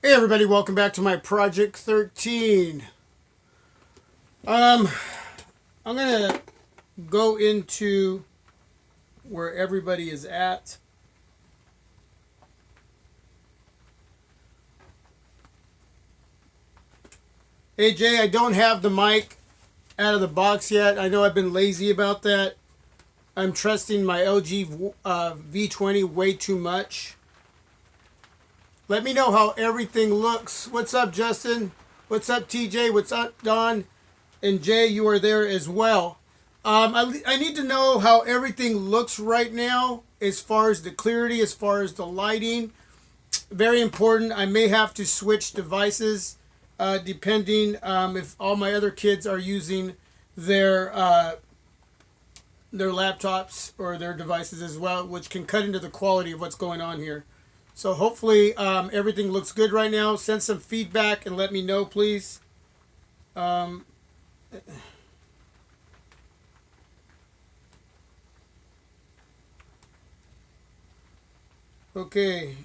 Hey everybody, welcome back to my Project 13. I'm gonna go into where everybody is at. Hey Jay, I don't have the mic out of the box yet. I know I've been lazy about that. I'm trusting my LG V20 way too much. Let me know how everything looks. What's up, Justin? What's up, TJ? What's up, Don? And Jay, you are there as well. I need to know how everything looks right now as far as the clarity, as far as the lighting. Very important. I may have to switch devices depending if all my other kids are using their laptops or their devices as well, which can cut into the quality of what's going on here. So hopefully everything looks good right now. Send some feedback and let me know, please. Okay.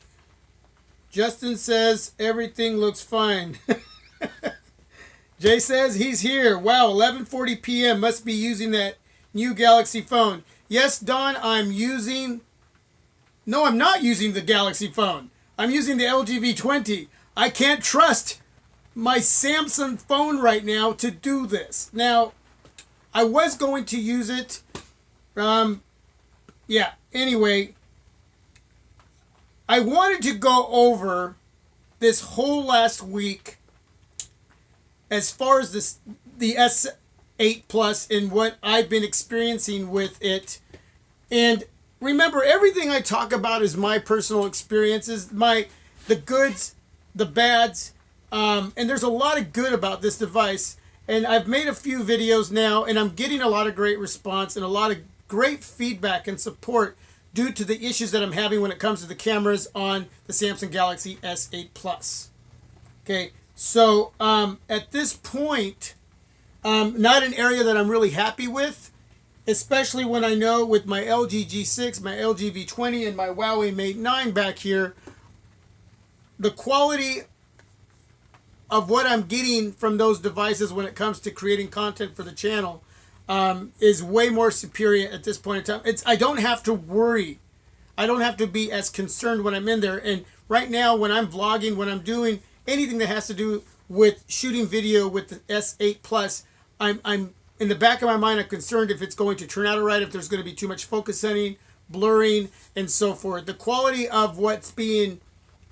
Justin says everything looks fine. Jay says he's here. Wow, 11:40 p.m. Must be using that new Galaxy phone. Yes, Don, No, I'm not using the Galaxy phone. I'm using the LG V20. I can't trust my Samsung phone right now to do this. Now, I was going to use it. Anyway, I wanted to go over this whole last week as far as the S8 Plus and what I've been experiencing with it. And remember, everything I talk about is my personal experiences, the goods, the bads, and there's a lot of good about this device. And I've made a few videos now, and I'm getting a lot of great response and a lot of great feedback and support due to the issues that I'm having when it comes to the cameras on the Samsung Galaxy S8 Plus. Okay, so at this point, not an area that I'm really happy with, especially when I know with my LG G6, my LG V20, and my Huawei Mate 9 back here, the quality of what I'm getting from those devices when it comes to creating content for the channel is way more superior at this point in time. I don't have to worry. I don't have to be as concerned when I'm in there. And right now, when I'm vlogging, when I'm doing anything that has to do with shooting video with the S8 Plus, I'm in the back of my mind, I'm concerned if it's going to turn out all right, if there's going to be too much focus setting, blurring, and so forth. The quality of what's being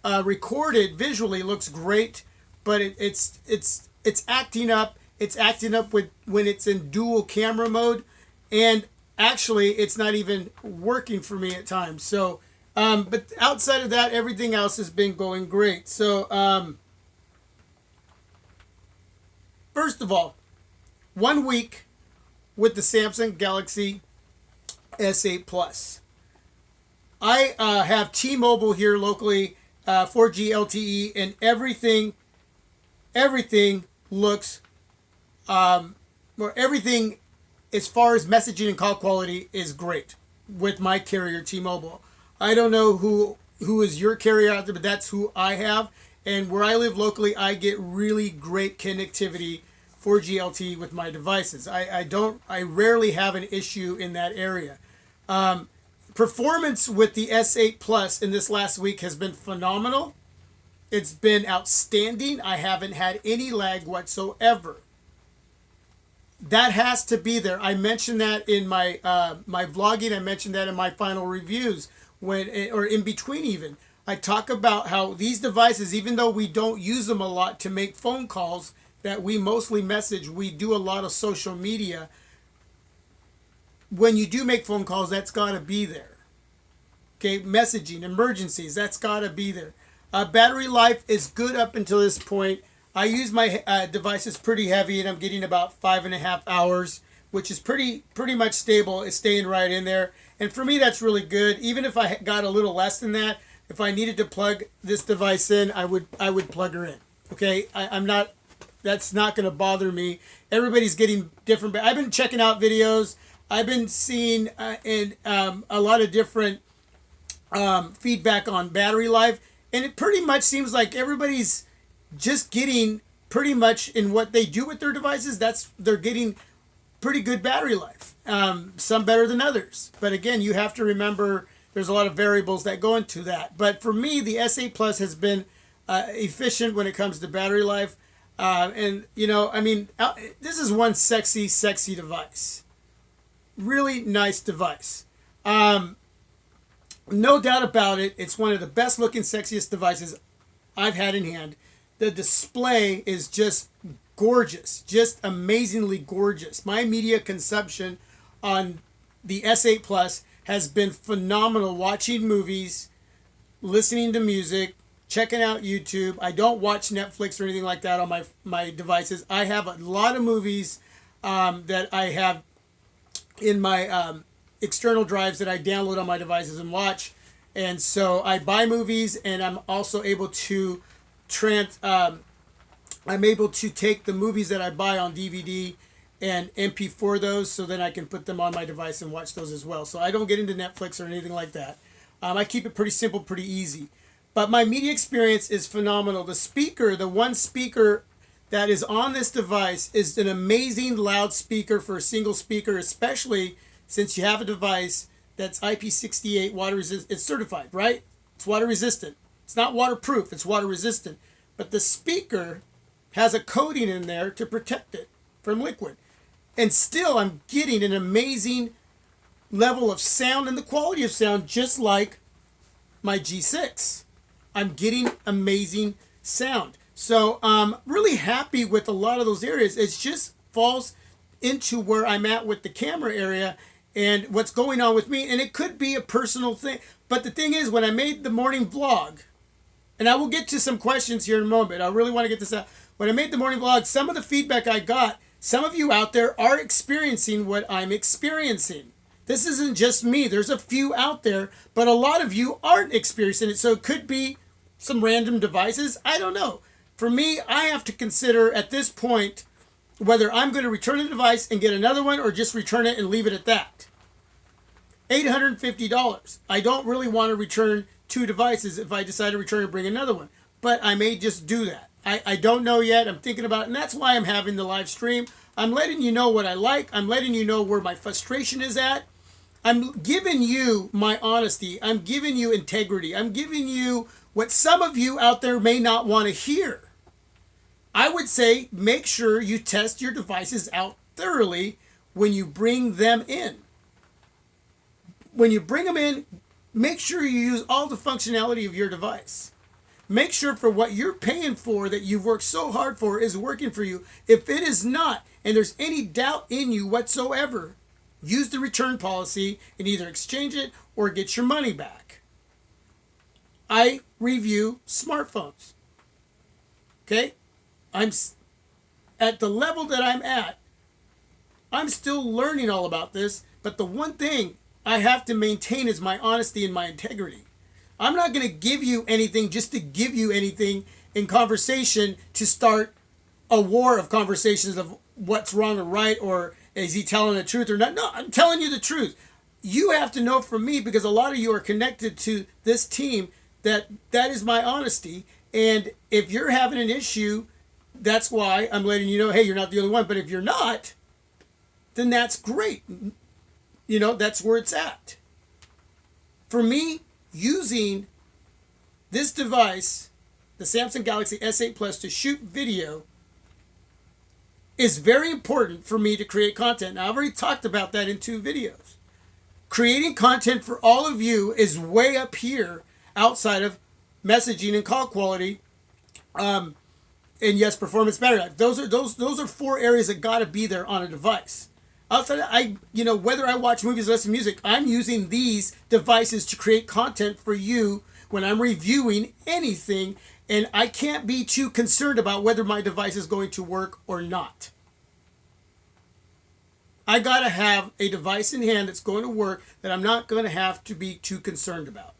recorded visually looks great, but it's acting up. It's acting up when it's in dual camera mode, and actually, it's not even working for me at times. So, but outside of that, everything else has been going great. So, first of all, 1 week with the Samsung Galaxy S8 Plus. I have T-Mobile here locally, 4G LTE, and everything looks, everything as far as messaging and call quality is great with my carrier T-Mobile. I don't know who is your carrier out there, but that's who I have. And where I live locally, I get really great connectivity 4G LTE with my devices. I rarely have an issue in that area. Performance with the S8 Plus in this last week has been phenomenal. It's been outstanding. I haven't had any lag whatsoever. That has to be there. I mentioned that in my my vlogging. I mentioned that in my final reviews or in between even. I talk about how these devices, even though we don't use them a lot to make phone calls, that we mostly message, we do a lot of social media. When you do make phone calls, that's got to be there. Okay, messaging, emergencies, that's got to be there. Battery life is good up until this point. I use my devices pretty heavy, and I'm getting about 5.5 hours, which is pretty much stable. It's staying right in there. And for me, that's really good. Even if I got a little less than that, if I needed to plug this device in, I would plug her in. Okay, that's not going to bother me. Everybody's getting different. I've been checking out videos. I've been seeing a lot of different feedback on battery life. And it pretty much seems like everybody's just getting pretty much in what they do with their devices. They're getting pretty good battery life. Some better than others. But again, you have to remember there's a lot of variables that go into that. But for me, the S8 Plus has been efficient when it comes to battery life. And, this is one sexy device. Really nice device. No doubt about it. It's one of the best looking, sexiest devices I've had in hand. The display is just gorgeous, just amazingly gorgeous. My media consumption on the S8 Plus has been phenomenal. Watching movies, listening to music, checking out YouTube. I don't watch Netflix or anything like that on my devices. I have a lot of movies that I have in my external drives that I download on my devices and watch. And so I buy movies, and I'm also able to I'm able to take the movies that I buy on DVD and MP4 those, so then I can put them on my device and watch those as well. So I don't get into Netflix or anything like that. I keep it pretty simple, pretty easy. But my media experience is phenomenal. The one speaker that is on this device is an amazing loudspeaker for a single speaker, especially since you have a device that's IP68 water resistant. It's certified, right? It's water resistant. It's not waterproof, it's water resistant. But the speaker has a coating in there to protect it from liquid. And still, I'm getting an amazing level of sound and the quality of sound, just like my G6. I'm getting amazing sound. So I'm really happy with a lot of those areas. It just falls into where I'm at with the camera area and what's going on with me. And it could be a personal thing. But the thing is, when I made the morning vlog, and I will get to some questions here in a moment. I really want to get this out. When I made the morning vlog, some of the feedback I got, some of you out there are experiencing what I'm experiencing. This isn't just me. There's a few out there, but a lot of you aren't experiencing it. So it could be some random devices. I don't know. For me, I have to consider at this point whether I'm going to return the device and get another one or just return it and leave it at that. $850. I don't really want to return 2 devices if I decide to return and bring another one. But I may just do that. I don't know yet. I'm thinking about it. And that's why I'm having the live stream. I'm letting you know what I like. I'm letting you know where my frustration is at. I'm giving you my honesty. I'm giving you integrity. I'm giving you what some of you out there may not want to hear. I would say make sure you test your devices out thoroughly when you bring them in. When you bring them in, make sure you use all the functionality of your device. Make sure for what you're paying for that you've worked so hard for is working for you. If it is not, and there's any doubt in you whatsoever, use the return policy and either exchange it or get your money back. I review smartphones. Okay? I'm at the level that I'm at. I'm still learning all about this, but the one thing I have to maintain is my honesty and my integrity. I'm not going to give you anything just to give you anything in conversation to start a war of conversations of what's wrong or right, or is he telling the truth or not. No, I'm telling you the truth. You have to know from me, because a lot of you are connected to this team, that is my honesty. And if you're having an issue, that's why I'm letting you know, hey, you're not the only one. But if you're not, then that's great. That's where it's at. For me, using this device, the Samsung Galaxy S8 Plus, to shoot video is very important for me to create content. Now, I've already talked about that in 2 videos. Creating content for all of you is way up here outside of messaging and call quality. And yes, performance battery life. Those are 4 areas that got to be there on a device. Outside of, whether I watch movies or listen to music, I'm using these devices to create content for you when I'm reviewing anything, and I can't be too concerned about whether my device is going to work or not. I got to have a device in hand that's going to work that I'm not going to have to be too concerned about.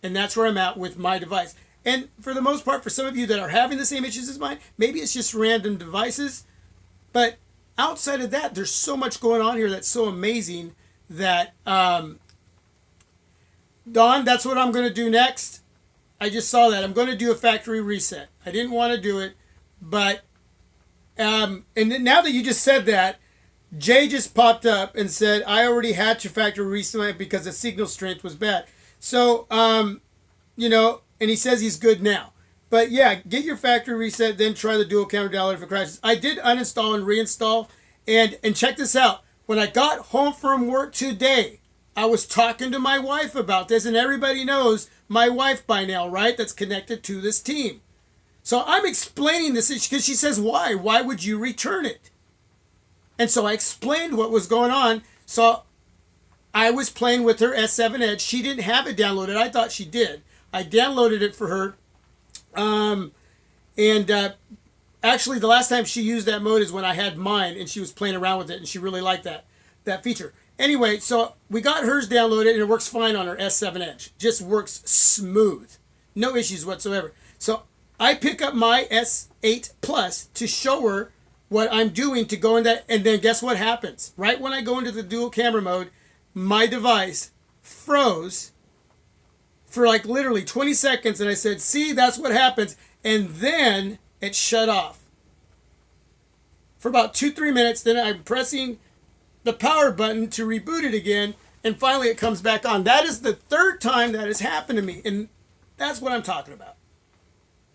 And that's where I'm at with my device. And for the most part, for some of you that are having the same issues as mine, maybe it's just random devices, but outside of that, there's so much going on here that's so amazing that, Dawn, that's what I'm going to do next. I just saw that. I'm going to do a factory reset. I didn't want to do it, but and now that you just said that, Jay just popped up and said I already had to factory reset because the signal strength was bad. So and he says he's good now. But yeah, get your factory reset, then try the dual camera download if it crashes. I did uninstall and reinstall, and check this out. When I got home from work today, I was talking to my wife about this, and everybody knows my wife by now, right? That's connected to this team. So I'm explaining this because she says, why? Why would you return it? And so I explained what was going on. So I was playing with her S7 Edge. She didn't have it downloaded. I thought she did. I downloaded it for her. Actually, the last time she used that mode is when I had mine, and she was playing around with it, and she really liked that feature. Anyway, so we got hers downloaded, and it works fine on her S7 Edge. Just works smooth. No issues whatsoever. So I pick up my S8 Plus to show her what I'm doing to go in that, and then guess what happens? Right when I go into the dual camera mode, my device froze for like literally 20 seconds, and I said, see, that's what happens. And then it shut off. For about 2-3 minutes, then I'm pressing the power button to reboot it again, and finally it comes back on. That is the third time that has happened to me, and that's what I'm talking about.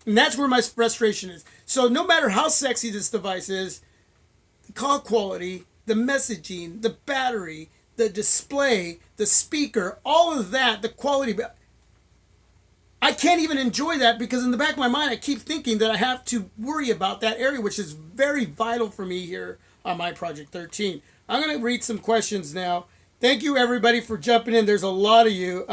And that's where my frustration is. So no matter how sexy this device is, the call quality, the messaging, the battery, the display, the speaker, all of that, the quality, I can't even enjoy that because in the back of my mind I keep thinking that I have to worry about that area, which is very vital for me here on my Project 13. I'm going to read some questions now. Thank you everybody for jumping in. There's a lot of you.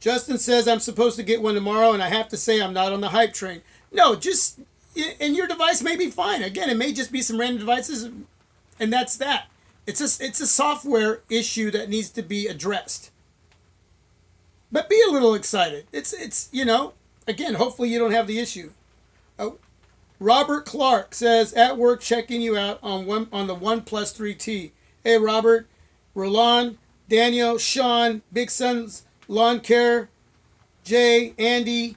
Justin says I'm supposed to get one tomorrow, and I have to say I'm not on the hype train. No, just, and your device may be fine. Again, it may just be some random devices, and that's that. It's a software issue that needs to be addressed. But be a little excited. It's again, hopefully you don't have the issue. Robert Clark says, at work checking you out on the OnePlus 3T. Hey, Robert, Roland, Daniel, Sean, Big Sons, Lawn Care, Jay, Andy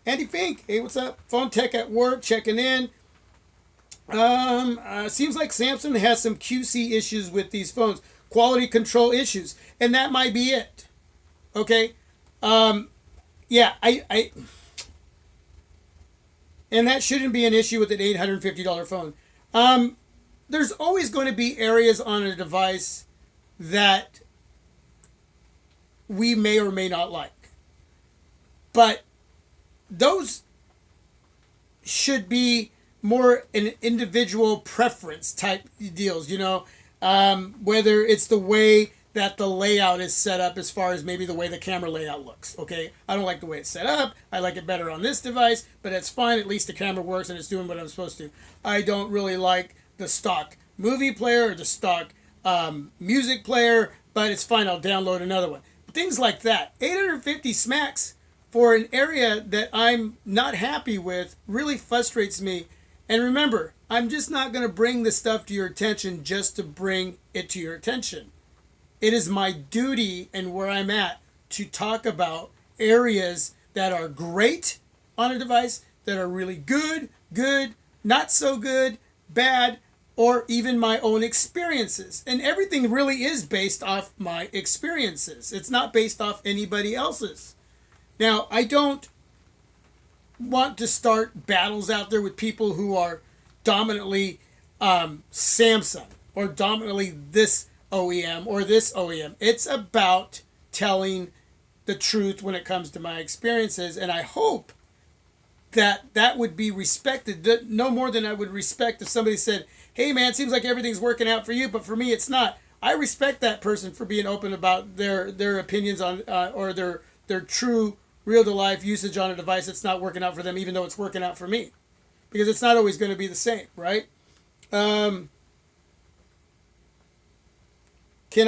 Fink. Hey, what's up? Phone Tech at work, checking in. Seems like Samsung has some QC issues with these phones. Quality control issues. And that might be it. Okay? Yeah, and that shouldn't be an issue with an $850 phone. There's always going to be areas on a device that we may or may not like. But those should be more an individual preference type deals, whether it's the way that the layout is set up as far as maybe the way the camera layout looks, okay? I don't like the way it's set up. I like it better on this device, but that's fine. At least the camera works and it's doing what I'm supposed to. I don't really like the stock movie player or the stock music player, but it's fine. I'll download another one. Things like that. 850 smacks for an area that I'm not happy with really frustrates me. And remember, I'm just not going to bring this stuff to your attention just to bring it to your attention. It is my duty and where I'm at to talk about areas that are great on a device, that are really good, not so good, bad, or even my own experiences. And everything really is based off my experiences. It's not based off anybody else's. Now, I don't want to start battles out there with people who are dominantly Samsung or dominantly this OEM or this OEM. It's about telling the truth when it comes to my experiences, and I hope that would be respected, no more than I would respect if somebody said, hey man, it seems like everything's working out for you, but for me it's not. I respect that person for being open about their opinions on or their true real-to-life usage on a device that's not working out for them, even though it's working out for me. Because it's not always going to be the same, right? Can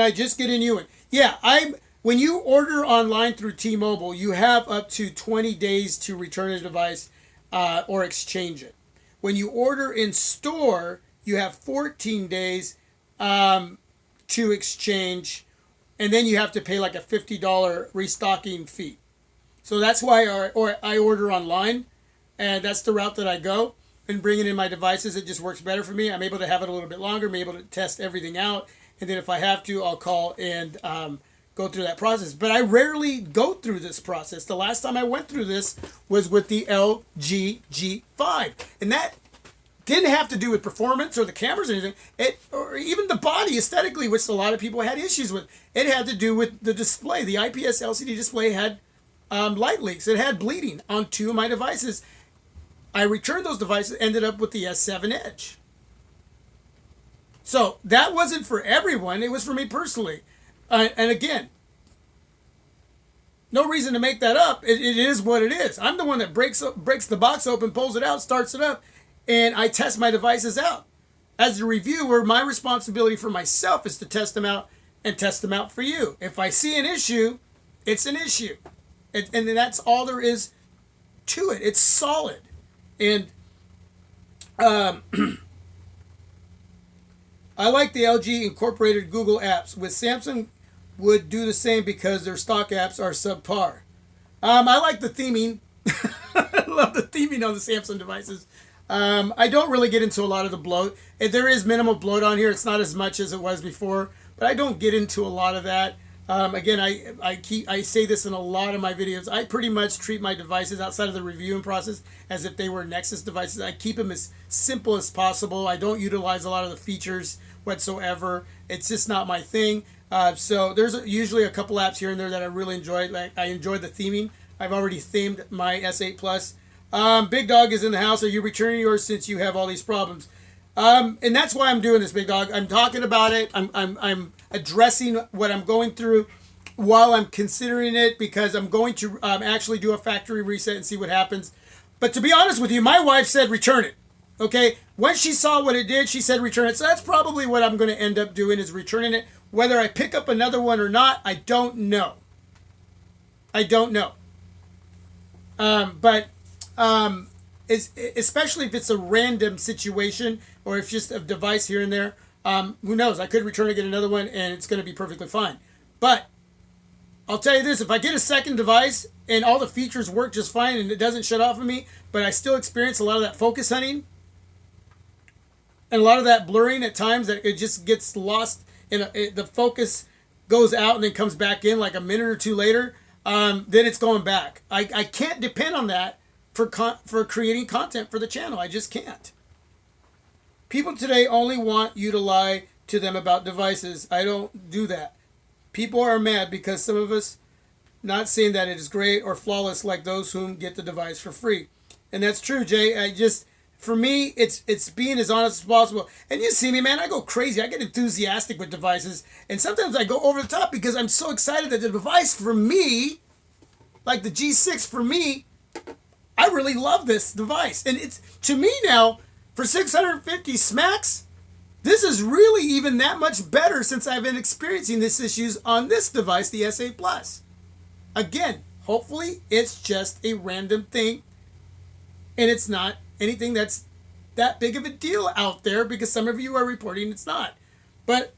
I just get a new one? Yeah, when you order online through T-Mobile, you have up to 20 days to return a device or exchange it. When you order in store, you have 14 days to exchange, and then you have to pay like a $50 restocking fee. So that's why I order online, and that's the route that I go. And bringing in my devices, it just works better for me. I'm able to have it a little bit longer. I'm able to test everything out, and then if I have to, I'll call and go through that process. But I rarely go through this process. The last time I went through this was with the LG G5, and that didn't have to do with performance or the cameras or anything. Or even the body aesthetically, which a lot of people had issues with. It had to do with the display. The IPS LCD display had light leaks. It had bleeding on 2 of my devices. I returned those devices, ended up with the S7 Edge. So that wasn't for everyone. It was for me personally. And again, no reason to make that up. It is what it is. I'm the one that breaks the box open, pulls it out, starts it up, and I test my devices out. As a reviewer, my responsibility for myself is to test them out and test them out for you. If I see an issue, it's an issue. And that's all there is to it. It's solid. And I like the LG incorporated Google apps. With Samsung would do the same because their stock apps are subpar. I like the theming. I love the theming on the Samsung devices. I don't really get into a lot of the bloat. There is minimal bloat on here. It's not as much as it was before, but I don't get into a lot of that. Again, I say this in a lot of my videos. I pretty much treat my devices outside of the reviewing process as if they were Nexus devices. I keep them as simple as possible. I don't utilize a lot of the features whatsoever. It's just not my thing. So there's usually a couple apps here and there that I really enjoy. Like I enjoy the theming. I've already themed my S8 Plus. Big Dog is in the house. Are you returning yours since you have all these problems? And that's why I'm doing this, Big Dog. I'm talking about it. I'm addressing what I'm going through while I'm considering it, because I'm going to actually do a factory reset and see what happens. But to be honest with you, my wife said return it. Okay? When she saw what it did, she said return it. So that's probably what I'm going to end up doing, is returning it. Whether I pick up another one or not, I don't know. I don't know. But especially if it's a random situation or if just a device here and there, who knows? I could return and get another one, and it's going to be perfectly fine. But I'll tell you this, if I get a second device and all the features work just fine and it doesn't shut off of me, but I still experience a lot of that focus hunting and a lot of that blurring at times, that it just gets lost and the focus goes out and then comes back in like a minute or two later, then it's going back. I can't depend on that for creating content for the channel. I just can't. People today only want you to lie to them about devices. I don't do that. People are mad because some of us, not saying that it is great or flawless like those whom get the device for free. And that's true, Jay. For me, it's being as honest as possible. And you see me, man, I go crazy. I get enthusiastic with devices. And sometimes I go over the top because I'm so excited that the device for me, like the G6 for me, I really love this device. And it's, to me now, for 650 smacks, this is really even that much better since I've been experiencing these issues on this device, the S8 Plus. Again, hopefully it's just a random thing and it's not anything that's that big of a deal out there, because some of you are reporting it's not. But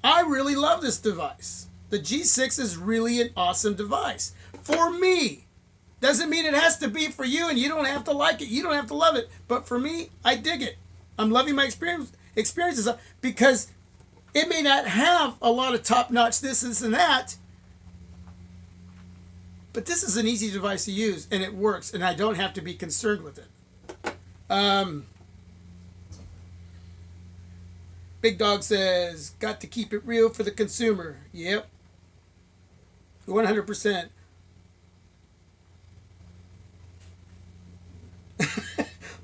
I really love this device. The G6 is really an awesome device. For me. Doesn't mean it has to be for you, and you don't have to like it. You don't have to love it. But for me, I dig it. I'm loving my experiences because it may not have a lot of top-notch this, and that, but this is an easy device to use, and it works, and I don't have to be concerned with it. Big Dog says, got to keep it real for the consumer. Yep. 100%.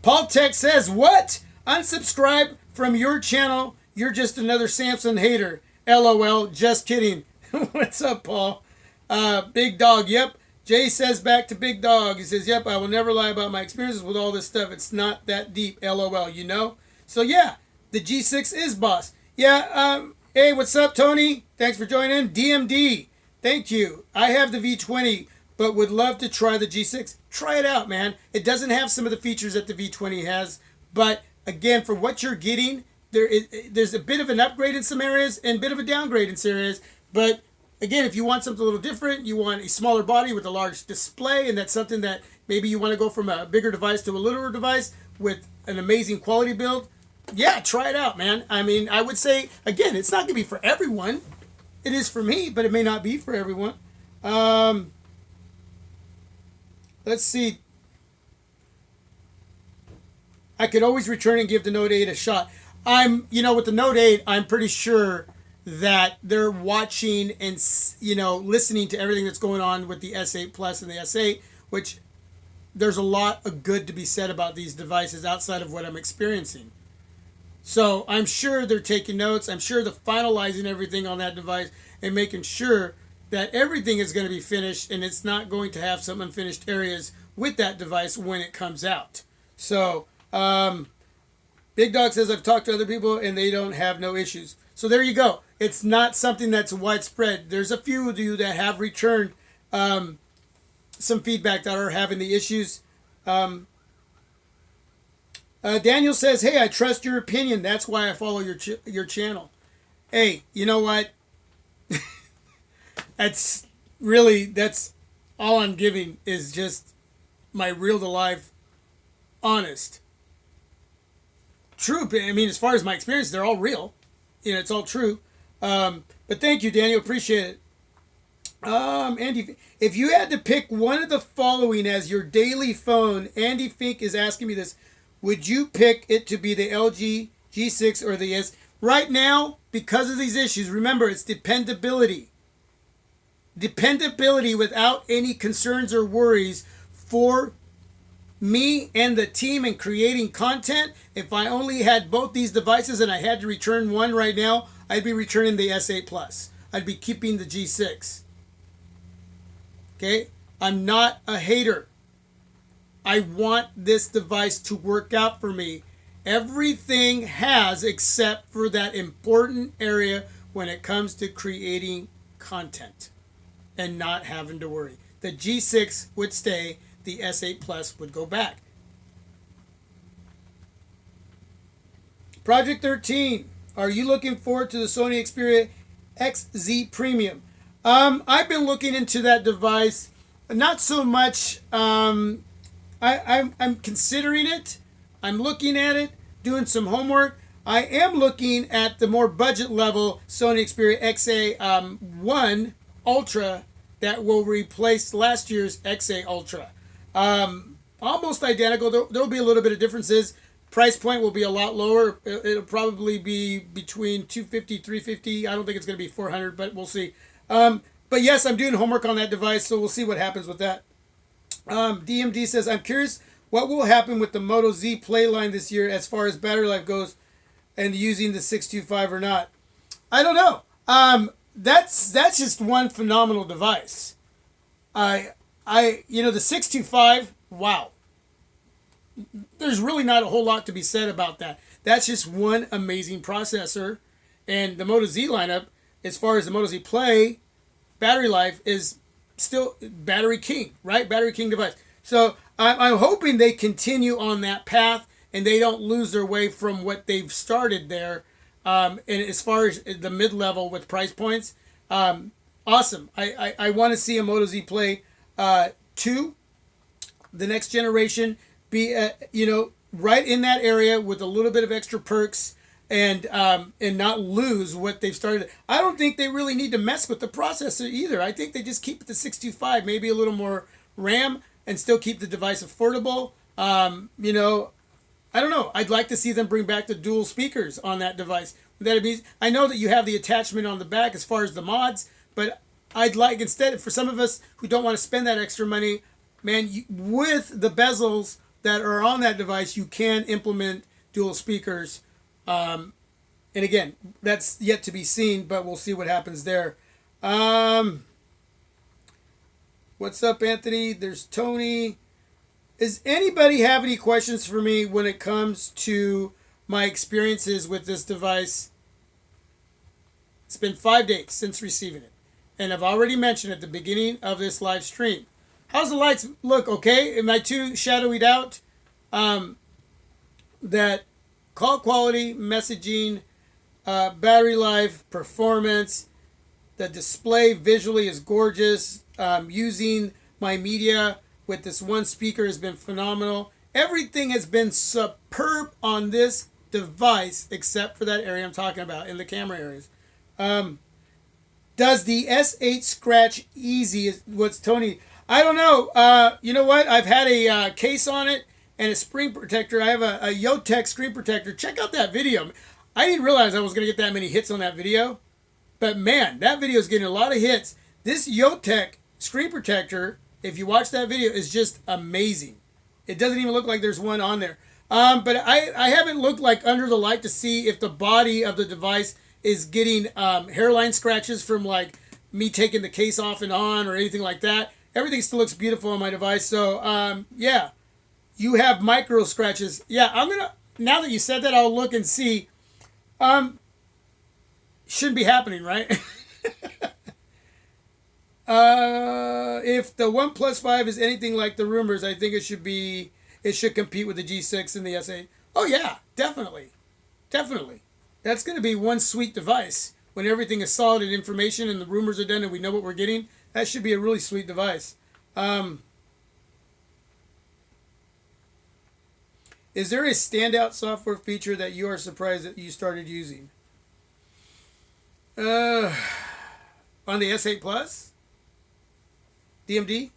Paul Tech says, what? Unsubscribe from your channel. You're just another Samsung hater. LOL. Just kidding. What's up, Paul? Big Dog. Yep. Jay says back to Big Dog. He says, yep, I will never lie about my experiences with all this stuff. It's not that deep. LOL. You know? So, yeah. The G6 is boss. Yeah. Hey, what's up, Tony? Thanks for joining. DMD. Thank you. I have the V20, but would love to try the G6. Try it out, man. It doesn't have some of the features that the V20 has, but again, for what you're getting, there's a bit of an upgrade in some areas and a bit of a downgrade in some areas. But again, if you want something a little different, you want a smaller body with a large display, and that's something that maybe you want to go from a bigger device to a littler device with an amazing quality build, yeah, try it out, man. I mean, I would say, again, it's not going to be for everyone. It is for me, but it may not be for everyone. Let's see. I could always return and give the Note 8 a shot. With the Note 8, I'm pretty sure that they're watching and, listening to everything that's going on with the S8 Plus and the S8, which there's a lot of good to be said about these devices outside of what I'm experiencing. So I'm sure they're taking notes. I'm sure they're finalizing everything on that device and making sure that everything is going to be finished and it's not going to have some unfinished areas with that device when it comes out. So, Big Dog says, I've talked to other people and they don't have no issues. So there you go. It's not something that's widespread. There's a few of you that have returned some feedback that are having the issues. Daniel says, hey, I trust your opinion. That's why I follow your channel. Hey, you know what? That's all I'm giving is just my real to life, honest, true. I mean, as far as my experience, they're all real. It's all true. But thank you, Daniel. Appreciate it. Andy, if you had to pick one of the following as your daily phone, Andy Fink is asking me this. Would you pick it to be the LG G6 or the S? Right now, because of these issues, remember, it's dependability. Dependability without any concerns or worries for me and the team in creating content. If I only had both these devices and I had to return one right now, I'd be returning the S8 Plus. I'd be keeping the G6. Okay? I'm not a hater. I want this device to work out for me. Everything has except for that important area when it comes to creating content and not having to worry. The G6 would stay, the S8 Plus would go back. Project 13. Are you looking forward to the Sony Xperia XZ Premium? I've been looking into that device. Not so much. I'm considering it. I'm looking at it, doing some homework. I am looking at the more budget level Sony Xperia XA1 Ultra that will replace last year's XA Ultra. Almost identical. There'll be a little bit of differences. Price point will be a lot lower. It'll probably be between $250, $350. I don't think it's going to be $400, but we'll see. But yes, I'm doing homework on that device, so we'll see what happens with that. DMD says, I'm curious what will happen with the Moto Z Play line this year as far as battery life goes and using the 625 or not. I don't know. That's just one phenomenal device. The 625, wow. There's really not a whole lot to be said about that. That's just one amazing processor. And the Moto Z lineup, as far as the Moto Z Play, battery life is still battery king, right? Battery king device. So I'm hoping they continue on that path and they don't lose their way from what they've started there. And as far as the mid-level with price points, awesome. I want to see a Moto Z Play 2, the next generation, be right in that area with a little bit of extra perks and not lose what they've started. I don't think they really need to mess with the processor either. I think they just keep it to 625, maybe a little more RAM, and still keep the device affordable. I don't know. I'd like to see them bring back the dual speakers on that device. I know that you have the attachment on the back as far as the mods, but I'd like, instead, for some of us who don't want to spend that extra money, man, with the bezels that are on that device, you can implement dual speakers. And again, that's yet to be seen, but we'll see what happens there. What's up, Anthony? There's Tony. Does anybody have any questions for me when it comes to my experiences with this device? It's been 5 days since receiving it. And I've already mentioned at the beginning of this live stream. How's the lights look? Okay? Am I too shadowied out? That call quality, messaging, battery life, performance. The display visually is gorgeous. Using my media with this one speaker has been phenomenal. Everything has been superb on this device except for that area I'm talking about in the camera areas. Does the S8 scratch easy? Is what's Tony? I don't know. You know what? I've had a case on it and a screen protector. I have a jrnyn2tech screen protector. Check out that video. I didn't realize I was going to get that many hits on that video. But man, that video is getting a lot of hits. This jrnyn2tech screen protector, if you watch that video, is just amazing. It doesn't even look like there's one on there. But I haven't looked like under the light to see if the body of the device is getting hairline scratches from like me taking the case off and on or anything like that. Everything still looks beautiful on my device. So yeah, you have micro scratches. Yeah, I'm gonna, now that you said that, I'll look and see. Shouldn't be happening, right? If the OnePlus 5 is anything like the rumors, I think it should compete with the G6 and the S8. Oh yeah, definitely. Definitely. That's going to be one sweet device. When everything is solid and information and the rumors are done and we know what we're getting, that should be a really sweet device. Is there a standout software feature that you are surprised that you started using? On the S8 Plus? DMD?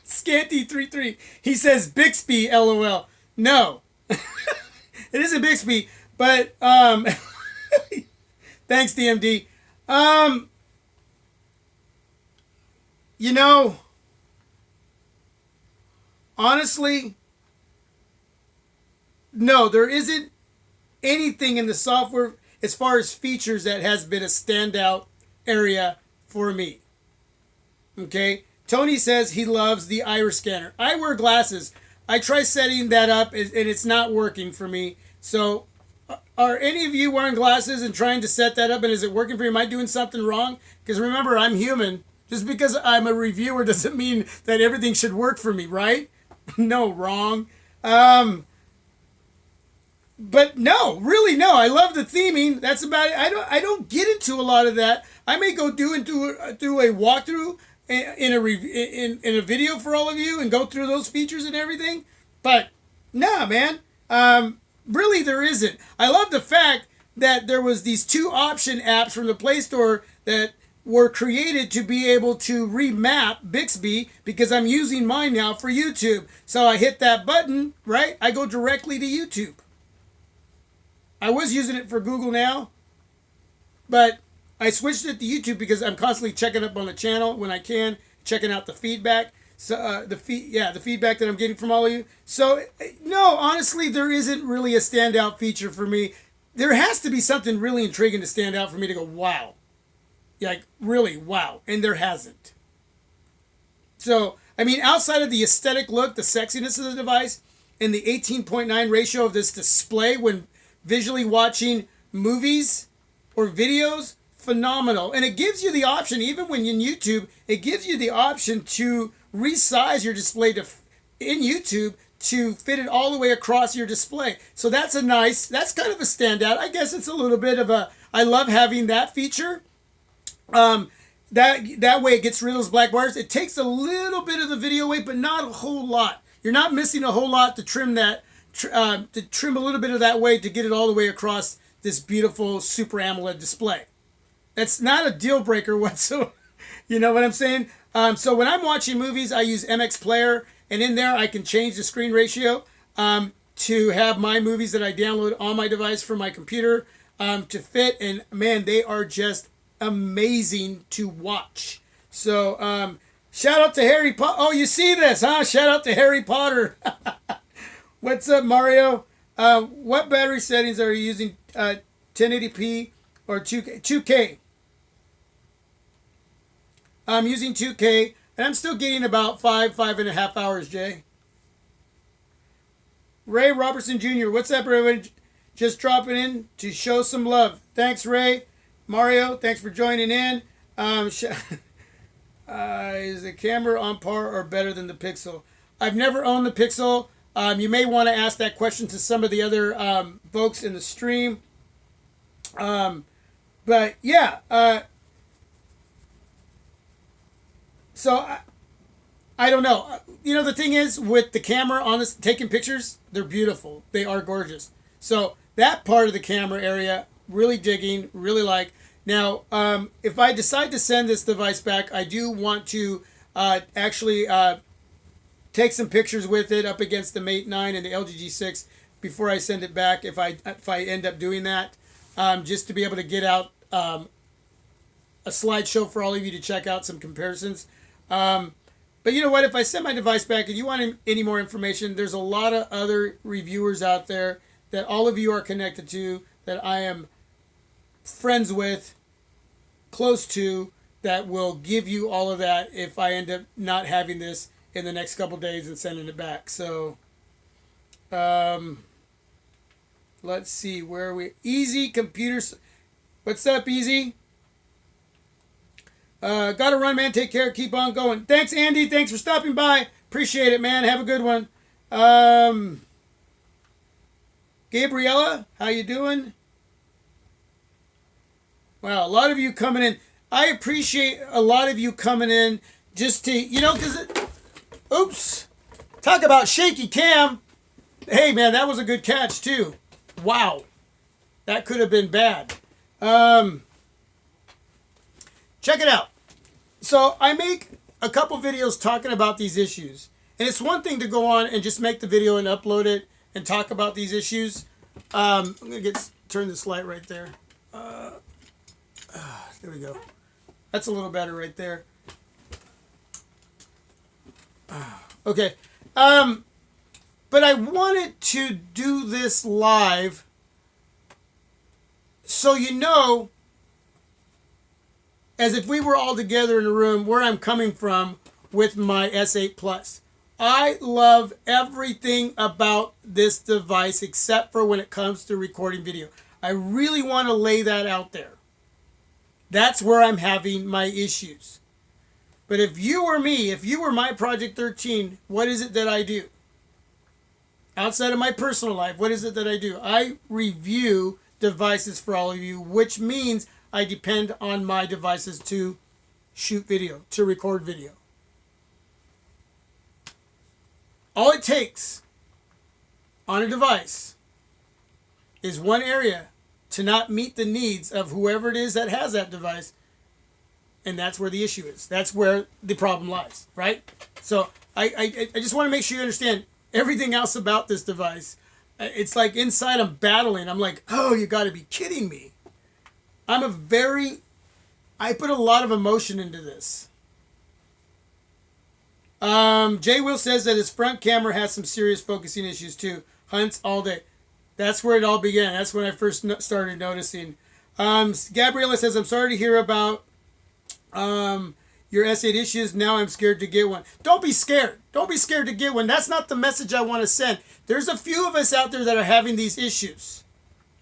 Scanty33. He says Bixby, LOL. No. It isn't Bixby, but thanks, DMD. You know, honestly, no, there isn't anything in the software as far as features that has been a standout area for me. Okay? Tony says he loves the iris scanner. I wear glasses. I try setting that up and it's not working for me. So are any of you wearing glasses and trying to set that up, and is it working for you? Am I doing something wrong? Because remember, I'm human. Just because I'm a reviewer doesn't mean that everything should work for me, right? No, wrong. But no, really no. I love the theming. That's about it. I don't get into a lot of that. I may go do a walkthrough in a video for all of you and go through those features and everything. But nah, man. Really, there isn't. I love the fact that there was these 2 option apps from the Play Store that were created to be able to remap Bixby, because I'm using mine now for YouTube. So I hit that button, right? I go directly to YouTube. I was using it for Google Now, but I switched it to YouTube because I'm constantly checking up on the channel when I can, checking out the feedback. So the feedback that I'm getting from all of you. So no, honestly, there isn't really a standout feature for me. There has to be something really intriguing to stand out for me to go, wow. Like, really, wow. And there hasn't. So, I mean, outside of the aesthetic look, the sexiness of the device, and the 18.9 ratio of this display when visually watching movies or videos, phenomenal. And it gives you the option, even when in YouTube, it gives you the option to resize your display in YouTube to fit it all the way across your display. So that's kind of a standout. I guess it's a little bit of I love having that feature. That way it gets rid of those black bars. It takes a little bit of the video away, but not a whole lot. You're not missing a whole lot to trim that, to trim a little bit of that way to get it all the way across this beautiful Super AMOLED display. That's not a deal breaker whatsoever. You know what I'm saying? So when I'm watching movies, I use MX Player, and in there I can change the screen ratio to have my movies that I download on my device from my computer to fit. And man, they are just amazing to watch. So shout out to Harry Potter. Oh, you see this, huh? Shout out to Harry Potter. What's up, Mario? What battery settings are you using? 1080p or 2K? 2K. I'm using 2K, and I'm still getting about 5.5 hours, Jay. Ray Robertson Jr., what's up, everyone? Just dropping in to show some love. Thanks, Ray. Mario, thanks for joining in. Is the camera on par or better than the Pixel? I've never owned the Pixel. You may want to ask that question to some of the other folks in the stream. But yeah, so I don't know. You know, the thing is with the camera on this, taking pictures, they're beautiful. They are gorgeous. So that part of the camera area, really digging, really like. Now, if I decide to send this device back, I do want to actually take some pictures with it up against the Mate 9 and the LG G6 before I send it back. If I end up doing that, just to be able to get out a slideshow for all of you to check out some comparisons. But you know what? If I send my device back and you want any more information, there's a lot of other reviewers out there that all of you are connected to, that I am friends with, close to, that will give you all of that if I end up not having this in the next couple days and sending it back. So, let's see, where are we? Easy Computers. What's up, Easy? Gotta run, man. Take care. Keep on going. Thanks, Andy. Thanks for stopping by. Appreciate it, man. Have a good one. Gabriella, how you doing? Wow, a lot of you coming in. I appreciate a lot of you coming in just to, you know, because, oops, talk about shaky cam. Hey, man, that was a good catch, too. Wow, that could have been bad. Check it out. So I make a couple videos talking about these issues. And it's one thing to go on and just make the video and upload it and talk about these issues. I'm going to turn this light right there. There we go. That's a little better right there. Okay. But I wanted to do this live so you know, as if we were all together in a room, where I'm coming from with my S8 Plus. I love everything about this device except for when it comes to recording video. I really want to lay that out there. That's where I'm having my issues. But if you were me, if you were my Project 13, what is it that I do? Outside of my personal life, what is it that I do? I review devices for all of you, which means I depend on my devices to shoot video, to record video. All it takes on a device is one area to not meet the needs of whoever it is that has that device, and that's where the issue is. That's where the problem lies, right? So I just want to make sure you understand everything else about this device. It's like inside I'm battling. I'm like, oh, you got to be kidding me. I put a lot of emotion into this. Jay Will says that his front camera has some serious focusing issues too. Hunts all day. That's where it all began. That's when I first started noticing. Gabriella says, I'm sorry to hear about your S8 issues. Now I'm scared to get one. Don't be scared. Don't be scared to get one. That's not the message I want to send. There's a few of us out there that are having these issues.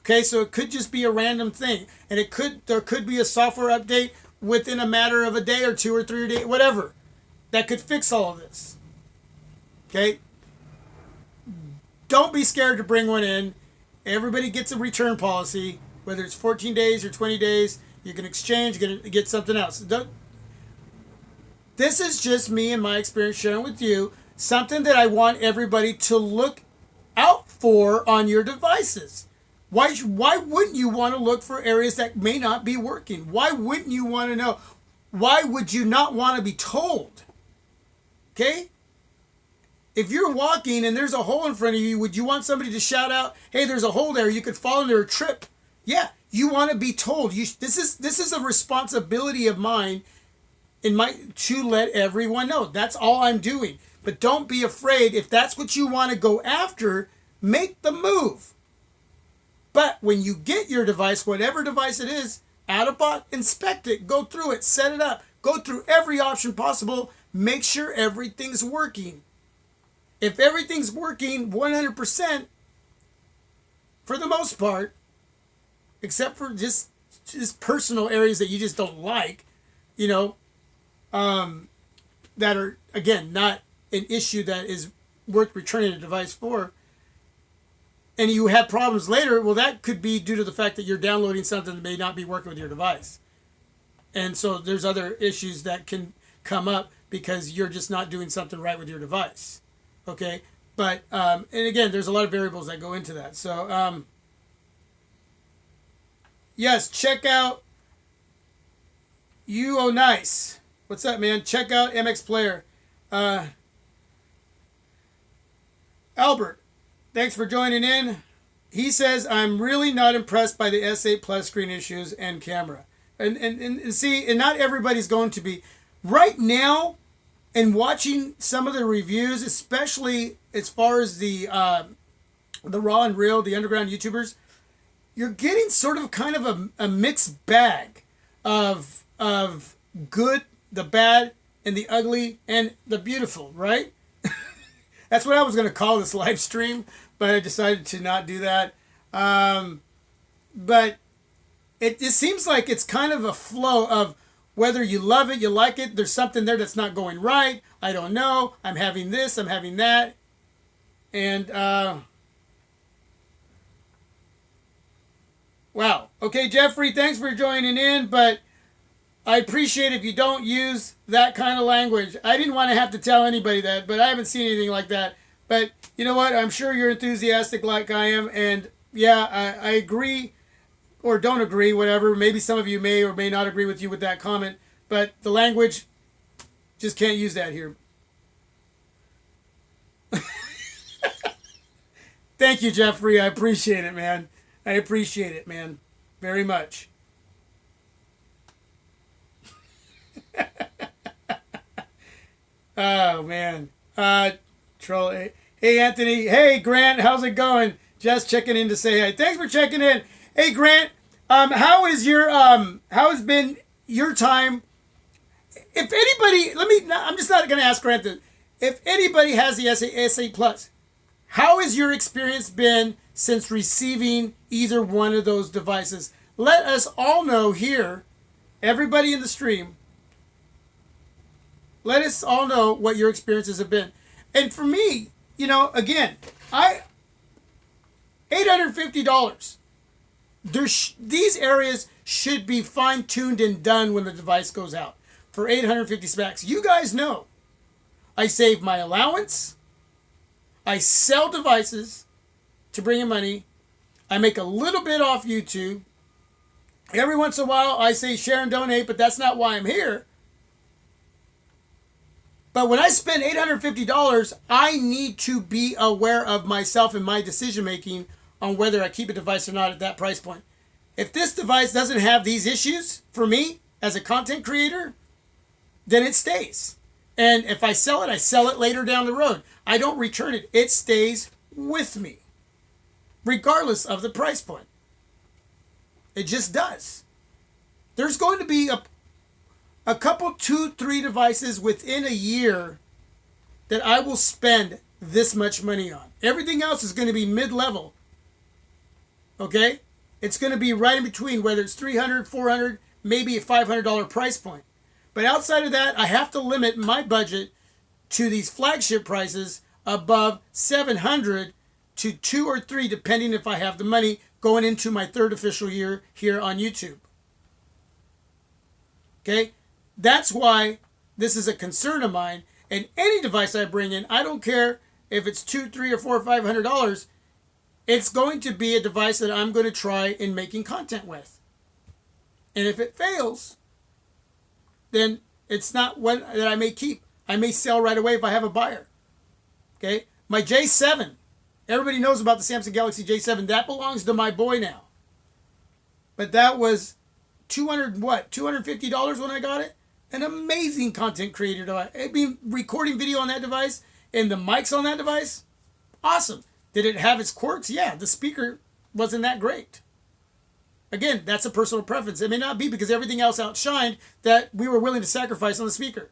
Okay, so it could just be a random thing. And there could be a software update within a matter of a day or 2 or 3 days, whatever, that could fix all of this. Okay? Don't be scared to bring one in. Everybody gets a return policy, whether it's 14 days or 20 days. You can exchange, get something else. This is just me and my experience sharing with you, something that I want everybody to look out for on your devices. Why wouldn't you want to look for areas that may not be working? Why wouldn't you want to know? Why would you not want to be told? Okay? If you're walking and there's a hole in front of you, would you want somebody to shout out, hey, there's a hole there, you could fall into a trip? Yeah, you want to be told. This is a responsibility of mine to let everyone know. That's all I'm doing. But don't be afraid. If that's what you want to go after, make the move. But when you get your device, whatever device it is, out of box, inspect it, go through it, set it up, go through every option possible, make sure everything's working. If everything's working 100%, for the most part, except for just personal areas that you just don't like, that are, again, not an issue that is worth returning a device for, and you have problems later, well, that could be due to the fact that you're downloading something that may not be working with your device. And so there's other issues that can come up because you're just not doing something right with your device. Okay? But, and again, there's a lot of variables that go into that. So, yes, check out Nice. What's up, man? Check out MX Player. Albert, thanks for joining in. He says, I'm really not impressed by the S8 Plus screen issues and camera. And see, and not everybody's going to be. Right now, and watching some of the reviews, especially as far as the Raw and Real, the underground YouTubers, you're getting sort of kind of a mixed bag of good, the bad, and the ugly, and the beautiful, right? That's what I was going to call this live stream, but I decided to not do that. But it seems like it's kind of a flow of whether you love it, you like it, there's something there that's not going right, I don't know, I'm having this, I'm having that. And, wow. Okay, Jeffrey, thanks for joining in, but I appreciate if you don't use that kind of language. I didn't want to have to tell anybody that, but I haven't seen anything like that. But you know what? I'm sure you're enthusiastic like I am, and yeah, I agree or don't agree, whatever. Maybe some of you may or may not agree with you with that comment, but the language, just can't use that here. Thank you, Jeffrey. I appreciate it, man. I appreciate it, man. Very much. Oh, man. Troll. Hey, Anthony. Hey, Grant. How's it going? Just checking in to say hi. Thanks for checking in. Hey, Grant. How has been your time? If anybody, I'm just not going to ask Grant this. If anybody has the S8 Plus, how has your experience been since receiving either one of those devices? Let us all know here, everybody in the stream, let us all know what your experiences have been. And for me, again, $850. These areas should be fine-tuned and done when the device goes out for 850 specs. You guys know I save my allowance. I sell devices to bring in money. I make a little bit off YouTube. Every once in a while, I say share and donate, but that's not why I'm here. But when I spend $850, I need to be aware of myself and my decision-making on whether I keep a device or not at that price point. If this device doesn't have these issues for me as a content creator, then it stays. And if I sell it later down the road. I don't return it. It stays with me, regardless of the price point. It just does. There's going to be a couple, 2-3 devices within a year that I will spend this much money on. Everything else is going to be mid-level. Okay? It's going to be right in between, whether it's $300, $400, maybe a $500 price point. But outside of that, I have to limit my budget to these flagship prices above $700 to 2 or 3, depending if I have the money going into my 3rd official year here on YouTube. Okay? That's why this is a concern of mine. And any device I bring in, I don't care if it's $200, $300, or $400, or $500. It's going to be a device that I'm going to try in making content with. And if it fails, then it's not one that I may keep. I may sell right away if I have a buyer. Okay? My J7. Everybody knows about the Samsung Galaxy J7. That belongs to my boy now. But that was $250 when I got it. An amazing content creator device. I've been recording video on that device and the mics on that device. Awesome. Did it have its quirks? Yeah, the speaker wasn't that great. Again, that's a personal preference. It may not be because everything else outshined that we were willing to sacrifice on the speaker.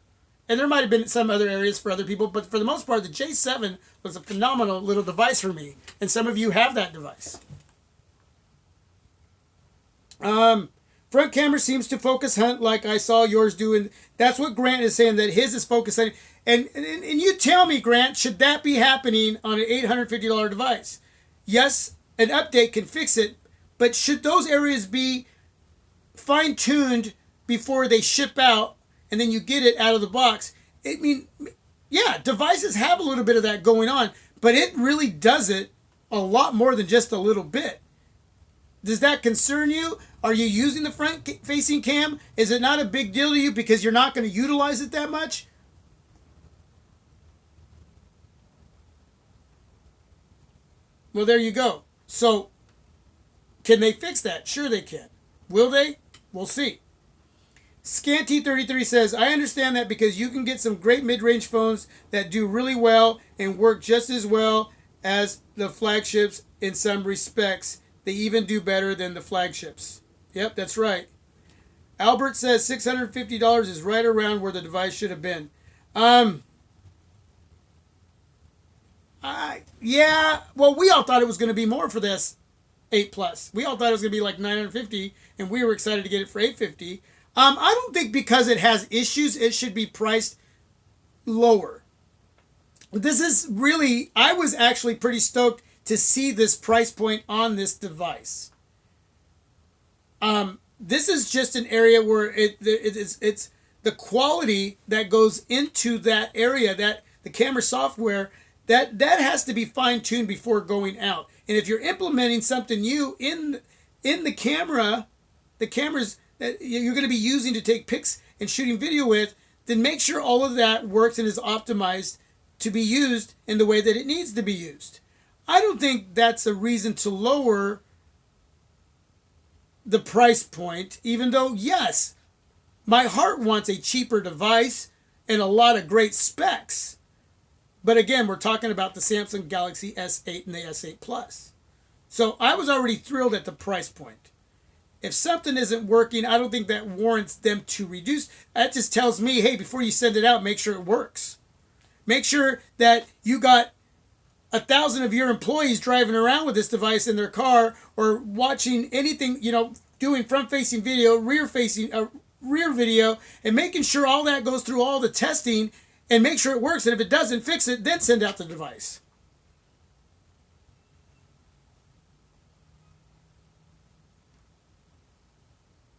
And there might have been some other areas for other people, but for the most part, the J7 was a phenomenal little device for me. And some of you have that device. Front camera seems to focus hunt like I saw yours do, and that's what Grant is saying, that his is focusing. And you tell me, Grant, should that be happening on an $850 device? Yes, an update can fix it, but should those areas be fine-tuned before they ship out and then you get it out of the box? I mean, yeah, devices have a little bit of that going on, but it really does it a lot more than just a little bit. Does that concern you? Are you using the front facing cam? Is it not a big deal to you because you're not going to utilize it that much? Well, there you go. So, can they fix that? Sure they can. Will they? We'll see. Scanty33 says, I understand that because you can get some great mid-range phones that do really well and work just as well as the flagships in some respects. They even do better than the flagships. Yep, that's right. Albert says $650 is right around where the device should have been. Yeah, well, we all thought it was going to be more for this 8 Plus. We all thought it was going to be like $950, and we were excited to get it for $850. I don't think because it has issues, it should be priced lower. This is really, I was actually pretty stoked to see this price point on this device. This is just an area where it's the quality that goes into that area, that the camera software, that has to be fine-tuned before going out. And if you're implementing something new in the camera, the cameras that you're going to be using to take pics and shooting video with, then make sure all of that works and is optimized to be used in the way that it needs to be used. I don't think that's a reason to lower the price point, even though, yes, my heart wants a cheaper device and a lot of great specs. But again, we're talking about the Samsung Galaxy S8 and the S8 Plus. So I was already thrilled at the price point. If something isn't working, I don't think that warrants them to reduce. That just tells me, hey, before you send it out, make sure it works. Make sure that you got 1,000 of your employees driving around with this device in their car or watching anything, doing front-facing video, rear video, and making sure all that goes through all the testing and make sure it works. And if it doesn't, fix it, then send out the device.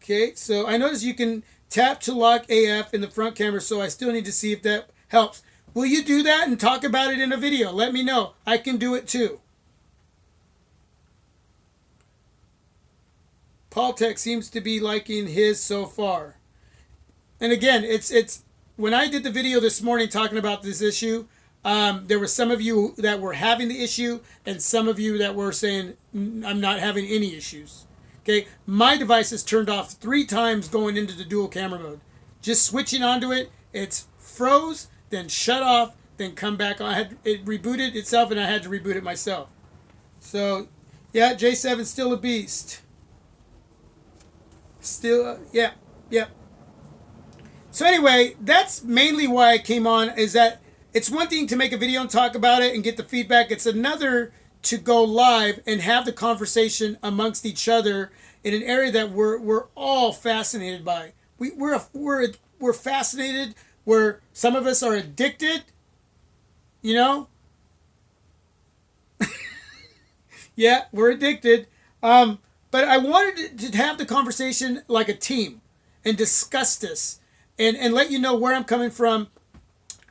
Okay, so I notice you can tap to lock AF in the front camera, so I still need to see if that helps. Will you do that and talk about it in a video? Let me know. I can do it too. Paul Tech seems to be liking his so far. And again, it's when I did the video this morning talking about this issue, there were some of you that were having the issue and some of you that were saying, I'm not having any issues. Okay, my device is turned off 3 times going into the dual camera mode. Just switching onto it, it's froze, then shut off, then come back on. It rebooted itself and I had to reboot it myself. So, yeah, J7's still a beast. Still, yeah. So anyway, that's mainly why I came on, is that it's one thing to make a video and talk about it and get the feedback. It's another to go live and have the conversation amongst each other in an area that we're all fascinated by. We're fascinated. Where some of us are addicted, Yeah, we're addicted. But I wanted to have the conversation like a team and discuss this and let you know where I'm coming from,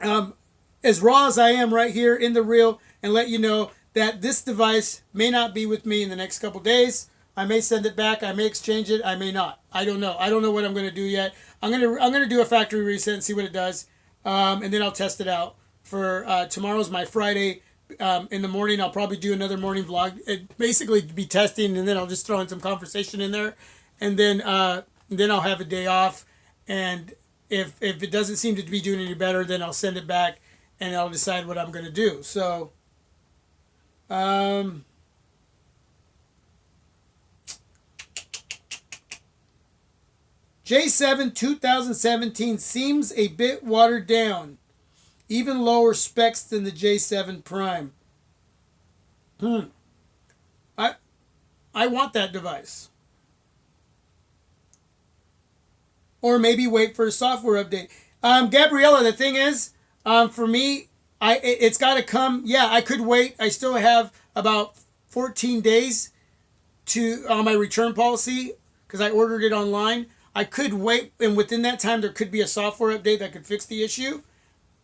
as raw as I am right here in the reel, and let you know that this device may not be with me in the next couple days. I may send it back. I may exchange it. I may not. I don't know. I don't know what I'm going to do yet. I'm gonna do a factory reset and see what it does, and then I'll test it out. For tomorrow's my Friday. In the morning, I'll probably do another morning vlog. It basically be testing, and then I'll just throw in some conversation in there, and then I'll have a day off. And if it doesn't seem to be doing any better, then I'll send it back, and I'll decide what I'm going to do. So. J7 2017 seems a bit watered down. Even lower specs than the J7 Prime. I want that device. or maybe wait for a software update. Gabriella, the thing is, for me, it's got to come. Yeah, I could wait. I still have about 14 days to on my return policy because I ordered it online. I could wait, and within that time, there could be a software update that could fix the issue.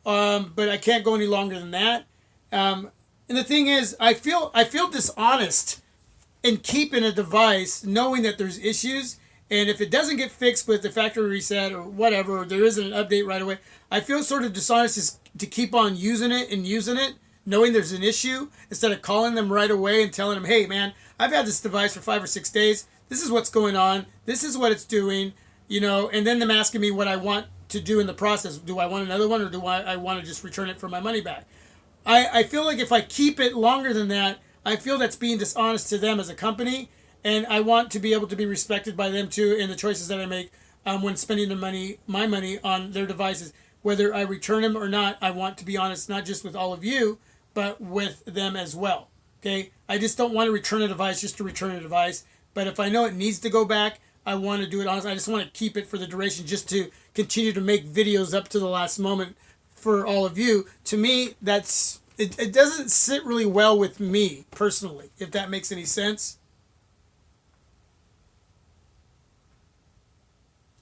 But I can't go any longer than that. And the thing is, I feel dishonest in keeping a device knowing that there's issues. And if it doesn't get fixed with the factory reset or whatever, or there isn't an update right away, I feel sort of dishonest to keep on using it, knowing there's an issue, instead of calling them right away and telling them, hey, man, I've had this device for 5 or 6 days. This is what's going on. This is what it's doing, and then them asking me what I want to do in the process. Do I want another one, or do I want to just return it for my money back? I feel like if I keep it longer than that, I feel that's being dishonest to them as a company, and I want to be able to be respected by them too in the choices that I make when spending my money on their devices. Whether I return them or not, I want to be honest, not just with all of you, but with them as well. Okay, I just don't want to return a device just to return a device. But if I know it needs to go back, I want to do it honestly. I just want to keep it for the duration, just to continue to make videos up to the last moment for all of you. To me, it doesn't sit really well with me personally, if that makes any sense.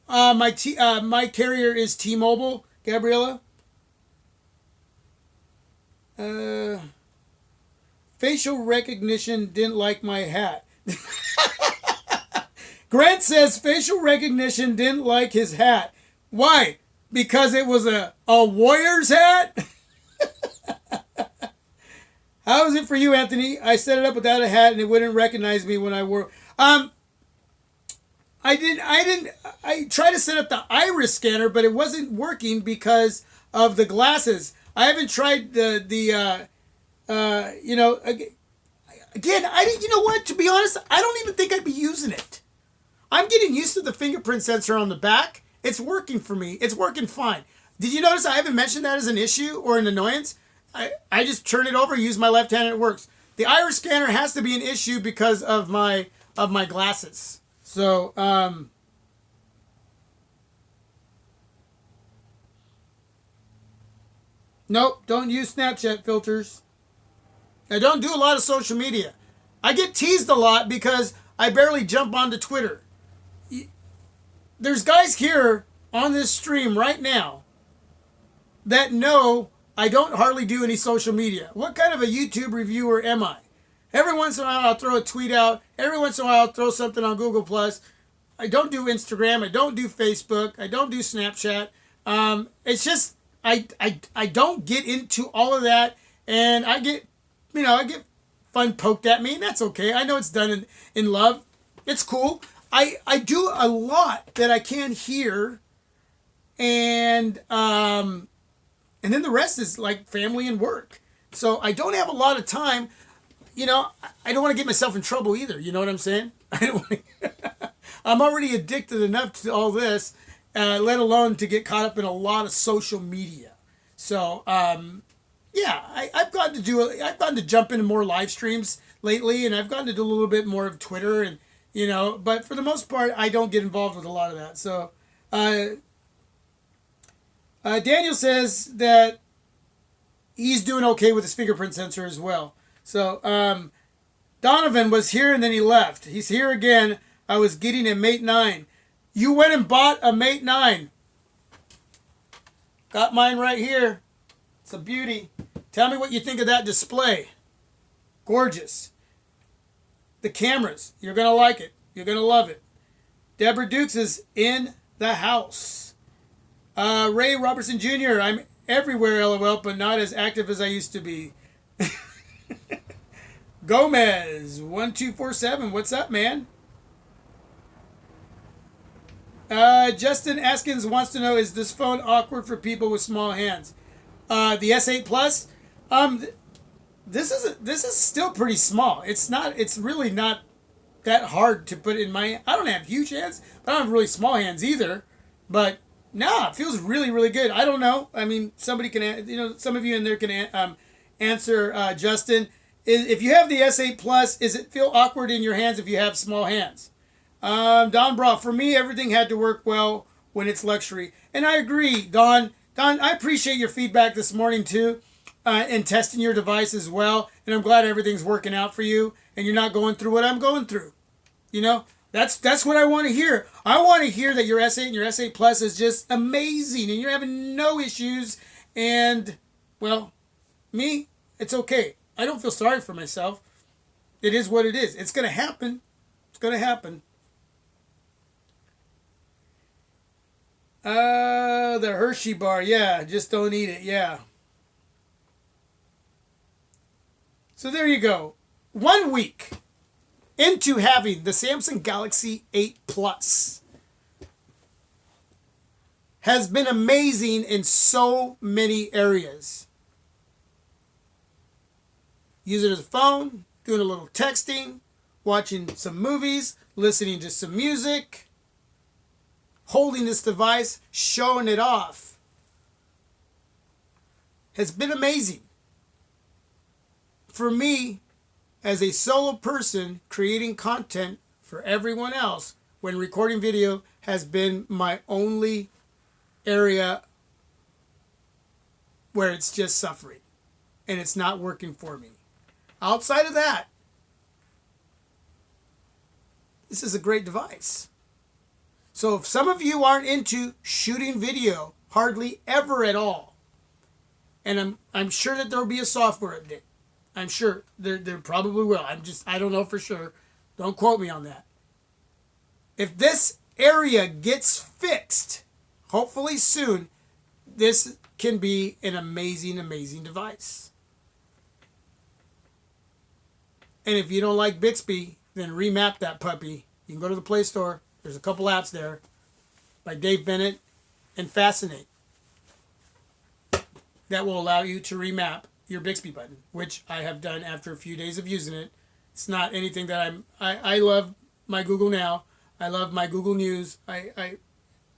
My carrier is T-Mobile, Gabriella. Uh, Facial recognition didn't like my hat. Grant says facial recognition didn't like his hat. Why? Because it was a Warriors hat? How is it for you, Anthony? I set it up without a hat and it wouldn't recognize me when I wore. I tried to set up the iris scanner, but it wasn't working because of the glasses. I haven't tried again, I didn't, you know what, to be honest, I don't even think I'd be using it. I'm getting used to the fingerprint sensor on the back. It's working for me. It's working fine. Did you notice I haven't mentioned that as an issue or an annoyance? I just turn it over, use my left hand, and it works. The iris scanner has to be an issue because of my glasses. So, nope, don't use Snapchat filters. I don't do a lot of social media. I get teased a lot because I barely jump onto Twitter. There's guys here on this stream right now that know I don't hardly do any social media. What kind of a YouTube reviewer am I? Every once in a while I'll throw a tweet out. Every once in a while I'll throw something on Google+. I don't do Instagram. I don't do Facebook. I don't do Snapchat. It's just I don't get into all of that, and I get fun poked at me, and that's okay. I know it's done in love. It's cool. I do a lot that I can't hear, and then the rest is like family and work. So I don't have a lot of time. I don't want to get myself in trouble either. You know what I'm saying? I don't want to, I'm already addicted enough to all this, let alone to get caught up in a lot of social media. So yeah, I've gotten to jump into more live streams lately, and I've gotten to do a little bit more of Twitter, and but for the most part, I don't get involved with a lot of that. So Daniel says that he's doing okay with his fingerprint sensor as well. So Donovan was here and then he left. He's here again. I was getting a Mate 9. You went and bought a Mate 9. Got mine right here. It's a beauty. Tell me what you think of that display. Gorgeous. The cameras. You're going to like it. You're going to love it. Deborah Dukes is in the house. Ray Robertson Jr. I'm everywhere, LOL, but not as active as I used to be. Gomez 1247. What's up, man? Justin Askins wants to know, is this phone awkward for people with small hands? The S8 Plus, this is still pretty small. It's really not that hard to put in my. I don't have huge hands, but I don't have really small hands either. But no, it feels really, really good. I don't know. I mean, somebody can, some of you in there can answer, Justin. If you have the S8 Plus, does it feel awkward in your hands if you have small hands? Don Bra, for me, everything had to work well when it's luxury. And I agree, Don. Don, I appreciate your feedback this morning too, and testing your device as well. And I'm glad everything's working out for you, and you're not going through what I'm going through. You know, that's what I want to hear. I want to hear that your S8 and your S8 Plus is just amazing, and you're having no issues. And well, me, it's okay. I don't feel sorry for myself. It is what it is. It's gonna happen. It's gonna happen. The Hershey bar, yeah, just don't eat it, yeah. So there you go. 1 week into having the Samsung Galaxy 8 Plus has been amazing in so many areas. Use it as a phone, doing a little texting, watching some movies, listening to some music, holding this device, showing it off. Has been amazing. For me, as a solo person creating content for everyone else, when recording video has been my only area where it's just suffering and it's not working for me. Outside of that, this is a great device. So if some of you aren't into shooting video, hardly ever at all, and I'm sure that there will be a software update. I'm sure there probably will. I don't know for sure. Don't quote me on that. If this area gets fixed, hopefully soon, this can be an amazing, amazing device. And if you don't like Bixby, then remap that puppy. You can go to the Play Store. There's a couple apps there by Dave Bennett and Fascinate that will allow you to remap your Bixby button, which I have done after a few days of using it. It's not anything that I love my Google Now. I love my Google News. I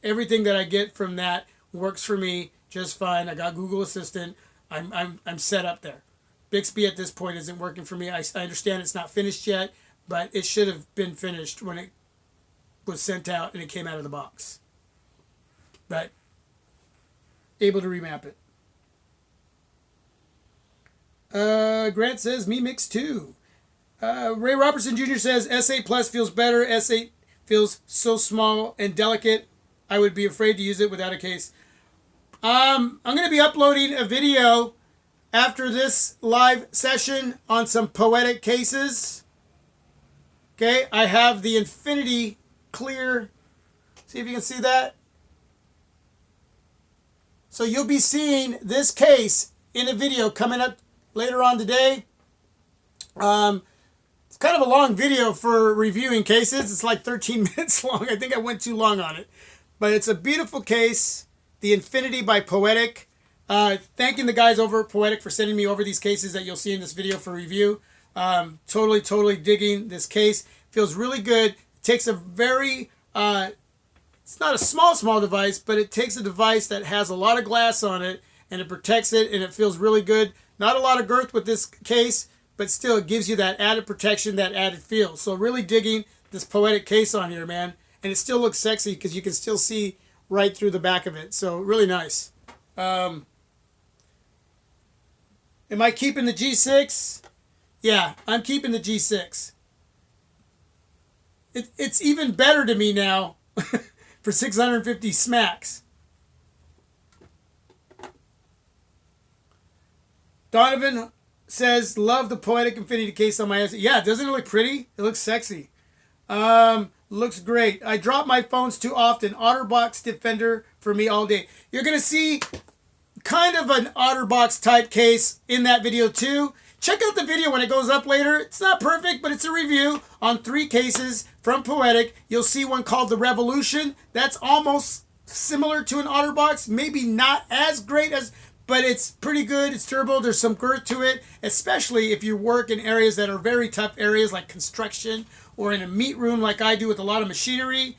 everything that I get from that works for me just fine. I got Google Assistant. I'm set up there. Bixby at this point isn't working for me. I understand it's not finished yet, but it should have been finished when it was sent out and it came out of the box. But able to remap it. Grant says, me mix too. Ray Robertson Jr. says, S8 Plus feels better. S8 feels so small and delicate. I would be afraid to use it without a case. I'm going to be uploading a video after this live session on some poetic cases. Okay, I have the Infinity Clear. See if you can see that. So you'll be seeing this case in a video coming up later on today. It's kind of a long video for reviewing cases. It's like 13 minutes long. I think I went too long on it. But it's a beautiful case. The Infinity by Poetic. Thanking the guys over at Poetic for sending me over these cases that you'll see in this video for review. Totally digging this case. Feels really good. Takes a very, it's not a small device, but it takes a device that has a lot of glass on it and it protects it and it feels really good. Not a lot of girth with this case, but still it gives you that added protection, that added feel. So really digging this Poetic case on here, man. And it still looks sexy because you can still see right through the back of it. So really nice. Am I keeping the G6? Yeah, I'm keeping the G6. It's even better to me now for 650 smacks. Donovan says, love the Poetic Infinity case on my S8. Yeah, doesn't it look pretty? It looks sexy. Looks great. I drop my phones too often. OtterBox Defender for me all day. You're going to see kind of an OtterBox type case in that video too. Check out the video when it goes up later. It's not perfect, but it's a review on 3 cases from Poetic. You'll see one called the Revolution. That's almost similar to an OtterBox. Maybe not as great as, but it's pretty good. It's durable. There's some girth to it, especially if you work in areas that are very tough areas like construction or in a meat room like I do with a lot of machinery.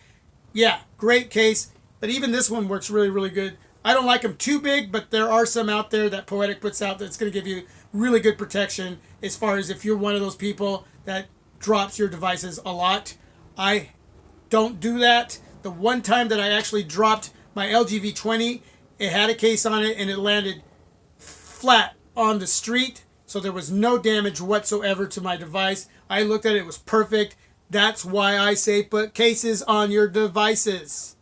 Yeah, great case. But even this one works really, really good. I don't like them too big, but there are some out there that Poetic puts out that's going to give you really good protection as far as if you're one of those people that drops your devices a lot. I don't do that. The one time that I actually dropped my LG V20, it had a case on it and it landed flat on the street. So there was no damage whatsoever to my device. I looked at it, it was perfect. That's why I say put cases on your devices.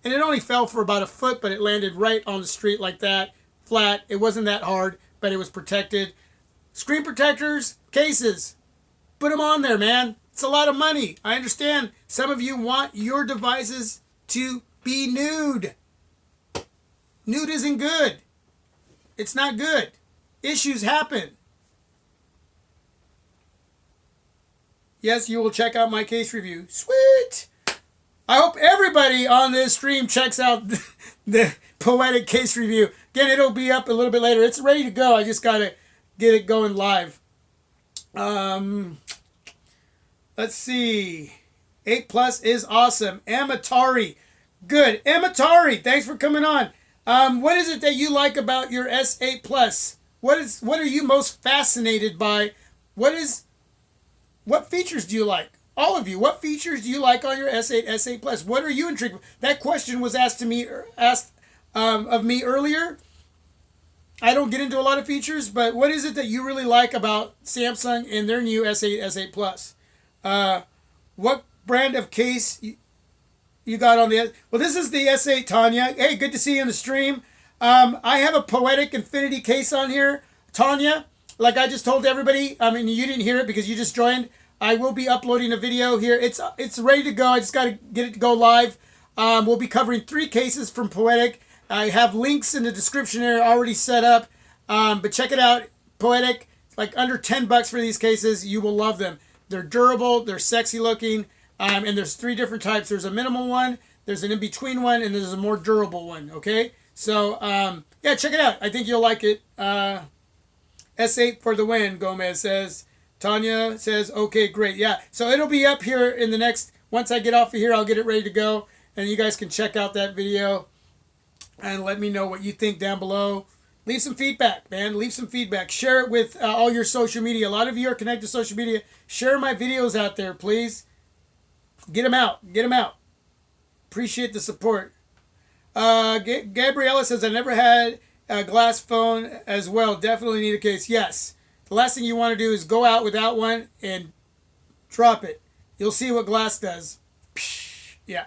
And it only fell for about a foot, but it landed right on the street like that, flat. It wasn't that hard, but it was protected. Screen protectors, cases. Put them on there, man. It's a lot of money. I understand some of you want your devices to be nude. Nude isn't good. It's not good. Issues happen. Yes, you will check out my case review. Sweet. I hope everybody on this stream checks out the Poetic case review. Again, it'll be up a little bit later. It's ready to go. I just got to get it going live. Let's see. 8 Plus is awesome. Amatari. Good. Amatari, thanks for coming on. What is it that you like about your S8 Plus? What are you most fascinated by? What features do you like? All of you, what features do you like on your S8, S8 Plus? What are you intrigued with? That question was asked of me earlier. I don't get into a lot of features, but what is it that you really like about Samsung and their new S8, S8 Plus? What brand of case you got on the... Well, this is the S8, Tanya. Hey, good to see you in the stream. I have a Poetic Infinity case on here. Tanya, like I just told everybody, I mean, you didn't hear it because you just joined. I will be uploading a video here. It's ready to go. I just got to get it to go live. We'll be covering 3 cases from Poetic. I have links in the description area already set up. But check it out. Poetic, like under $10 for these cases. You will love them. They're durable. They're sexy looking. And there's 3 different types. There's a minimal one. There's an in-between one. And there's a more durable one. Okay? So, yeah, check it out. I think you'll like it. S8 for the win, Gomez says. Tanya says, okay, great. Yeah, so it'll be up here in the next, once I get off of here, I'll get it ready to go. And you guys can check out that video and let me know what you think down below. Leave some feedback, man. Leave some feedback. Share it with all your social media. A lot of you are connected to social media. Share my videos out there, please. Get them out. Get them out. Appreciate the support. Gabriella says, I never had a glass phone as well. Definitely need a case. Yes. The last thing you want to do is go out without one and drop it. You'll see what glass does. Psh, yeah.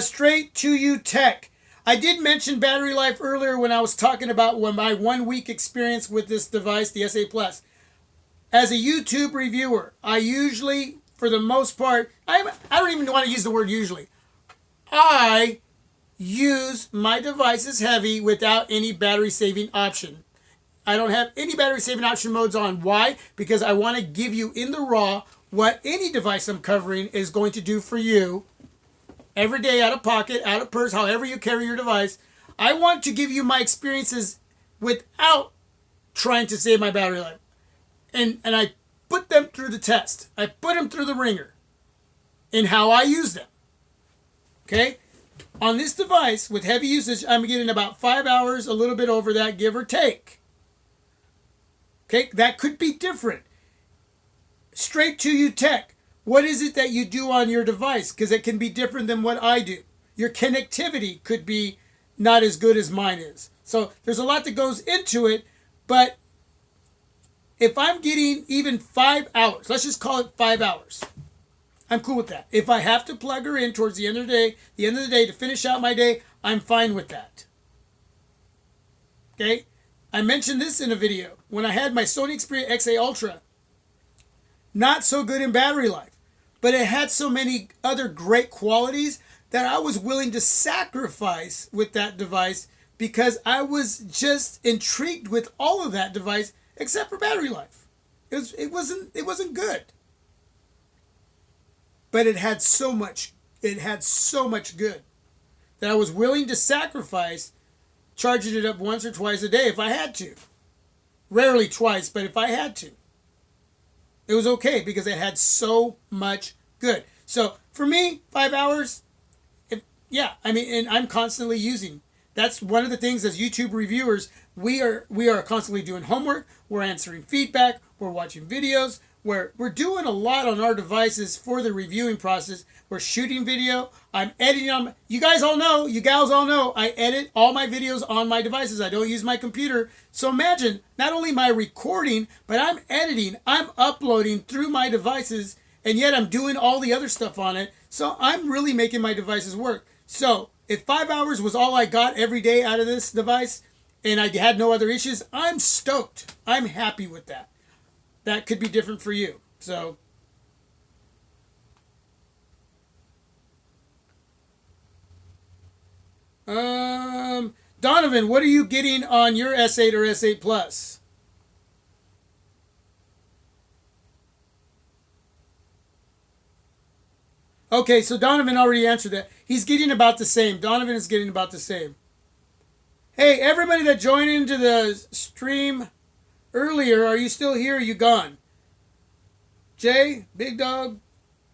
Straight to you tech. I did mention battery life earlier when I was talking about my 1 week experience with this device, the S8 Plus. As a YouTube reviewer, I usually, for the most part, I don't even want to use the word usually. I use my devices heavy without any battery saving option. I don't have any battery saving option modes on. Why? Because I want to give you in the raw what any device I'm covering is going to do for you every day, out of pocket, out of purse, however you carry your device. I want to give you my experiences without trying to save my battery life. And I put them through the test. I put them through the ringer in how I use them. Okay? On this device, with heavy usage, I'm getting about 5 hours, a little bit over that, give or take. Okay? That could be different. Straight to you tech. What is it that you do on your device? Because it can be different than what I do. Your connectivity could be not as good as mine is. So there's a lot that goes into it, but if I'm getting even 5 hours, let's just call it 5 hours, I'm cool with that. If I have to plug her in towards the end of the day to finish out my day, I'm fine with that. Okay? I mentioned this in a video. When I had my Sony Xperia XA Ultra, not so good in battery life, but it had so many other great qualities that I was willing to sacrifice with that device because I was just intrigued with all of that device except for battery life. It wasn't good. But it had so much good that I was willing to sacrifice charging it up once or twice a day if I had to. Rarely twice, but if I had to. It was okay because it had so much good. So for me, 5 hours, and I'm constantly using. That's one of the things as YouTube reviewers, we are constantly doing homework, we're answering feedback, we're watching videos, where we're doing a lot on our devices for the reviewing process. We're shooting video. I'm editing them. You guys all know, you gals all know, I edit all my videos on my devices. I don't use my computer. So imagine, not only am I recording, but I'm editing, I'm uploading through my devices, and yet I'm doing all the other stuff on it. So I'm really making my devices work. So if 5 hours was all I got every day out of this device, and I had no other issues, I'm stoked. I'm happy with that. That could be different for you. So, Donovan, what are you getting on your S8 or S8 Plus? Okay, so Donovan already answered that. He's getting about the same. Donovan is getting about the same. Hey, everybody that joined into the stream earlier, are you still here or are you gone? Jay, Big Dog,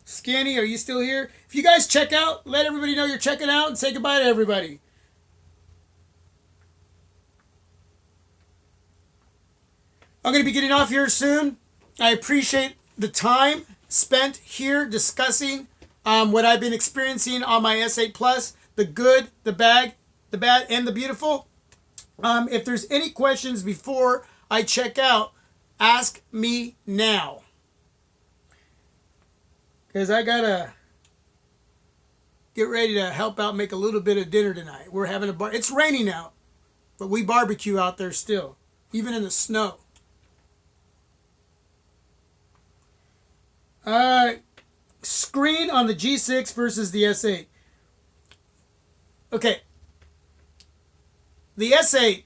Skinny, are you still here? If you guys check out, let everybody know you're checking out and say goodbye to everybody. I'm going to be getting off here soon. I appreciate the time spent here discussing what I've been experiencing on my S8 Plus, the good, the bad, and the beautiful. If there's any questions before I check out, ask me now. Because I got to get ready to help out make a little bit of dinner tonight. We're having a bar. It's raining out, but we barbecue out there still, even in the snow. Screen on the G6 versus the S8. Okay. The S8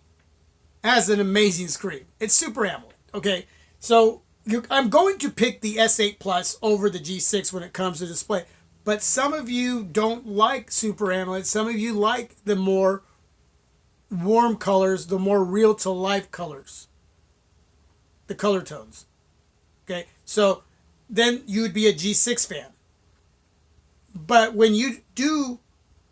has an amazing screen. It's Super AMOLED. Okay. So I'm going to pick the S8 Plus over the G6 when it comes to display. But some of you don't like Super AMOLED. Some of you like the more warm colors, the more real-to-life colors. The color tones. Okay. So then you would be a G6 fan. But when you do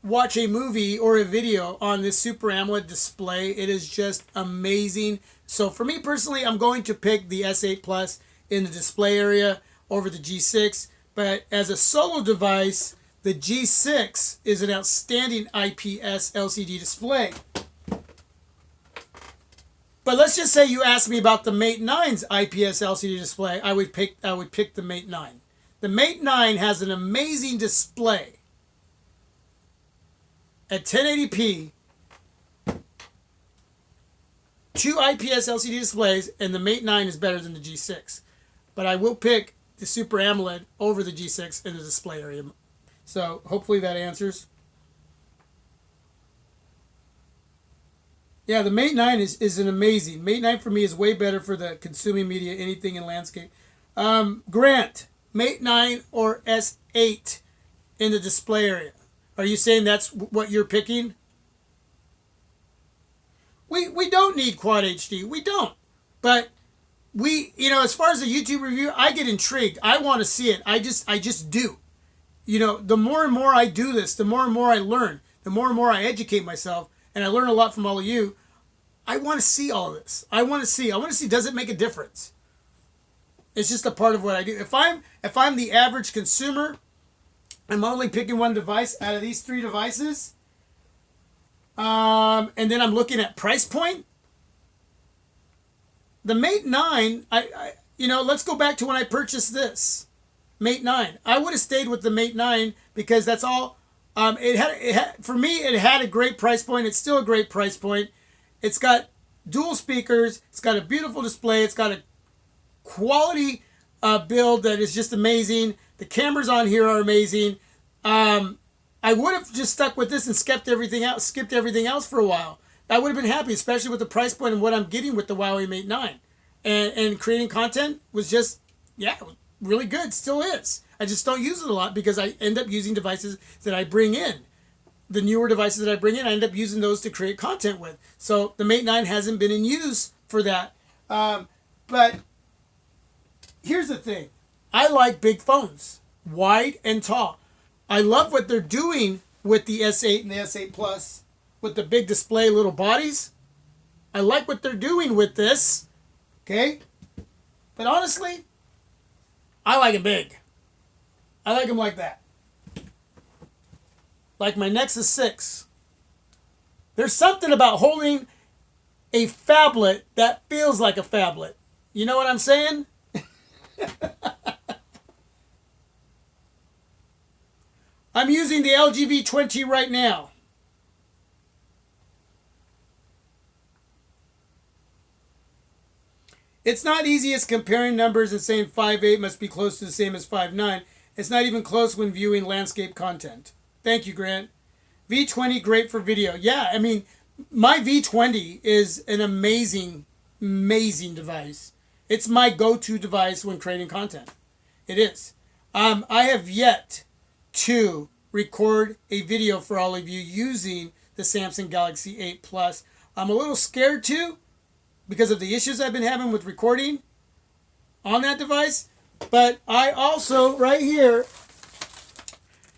watch a movie or a video on this Super AMOLED display, it is just amazing. So for me personally, I'm going to pick the S8 Plus in the display area over the G6. But as a solo device, the G6 is an outstanding IPS LCD display. But let's just say you asked me about the Mate 9's IPS LCD display, I would pick the Mate 9. The Mate 9 has an amazing display at 1080p, 2 IPS LCD displays, and the Mate 9 is better than the G6. But I will pick the Super AMOLED over the G6 in the display area. So hopefully that answers. Yeah, the Mate 9 is an amazing. Mate 9 for me is way better for the consuming media, anything in landscape. Grant, Mate 9 or S8 in the display area? Are you saying that's what you're picking? We don't need Quad HD. We don't. But as far as the YouTube review, I get intrigued. I want to see it. I just do. The more and more I do this, the more and more I learn, the more and more I educate myself, and I learn a lot from all of you. I want to see all of this. I want to see, does it make a difference? It's just a part of what I do. If I'm the average consumer, I'm only picking one device out of these 3 devices, and then I'm looking at price point. The Mate 9, let's go back to when I purchased this Mate 9. I would have stayed with the Mate 9 because that's all. For me, it had a great price point. It's still a great price point. It's got dual speakers. It's got a beautiful display. It's got a quality build that is just amazing. The cameras on here are amazing. I would have just stuck with this and skipped everything else for a while. I would have been happy, especially with the price point and what I'm getting with the Huawei Mate 9. And creating content was just, really good. Still is. I just don't use it a lot because I end up using devices that I bring in. The newer devices that I bring in, I end up using those to create content with. So the Mate 9 hasn't been in use for that. But here's the thing. I like big phones, wide and tall. I love what they're doing with the S8 and the S8 Plus with the big display little bodies. I like what they're doing with this. Okay? But honestly, I like them big. I like them like that. Like my Nexus 6. There's something about holding a phablet that feels like a phablet. You know what I'm saying? I'm using the LG V20 right now. It's not easy as comparing numbers and saying 5.8 must be close to the same as 5.9. It's not even close when viewing landscape content. Thank you, Grant. V20, great for video. Yeah, I mean, my V20 is an amazing, amazing device. It's my go-to device when creating content. It is. I have yet to record a video for all of you using the Samsung Galaxy 8 Plus. I'm a little scared to because of the issues I've been having with recording on that device. But I also, right here,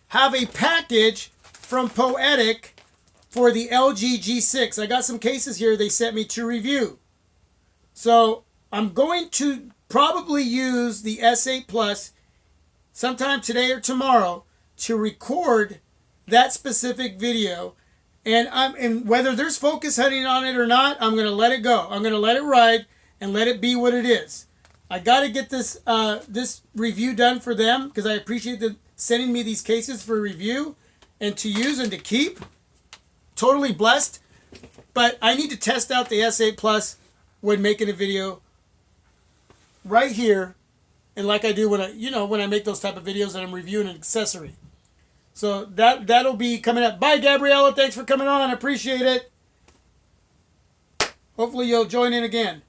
have a package from Poetic for the LG G6. I got some cases here they sent me to review. So I'm going to probably use the S8 Plus sometime today or tomorrow to record that specific video. And whether there's focus hunting on it or not, I'm going to let it go. I'm going to let it ride and let it be what it is. I got to get this this review done for them because I appreciate them sending me these cases for review and to use and to keep. Totally blessed. But I need to test out the S8 Plus when making a video right here, and like I do when I make those type of videos that I'm reviewing an accessory. So that'll be coming up. Bye, Gabriella. Thanks for coming on. I appreciate it. Hopefully you'll join in again.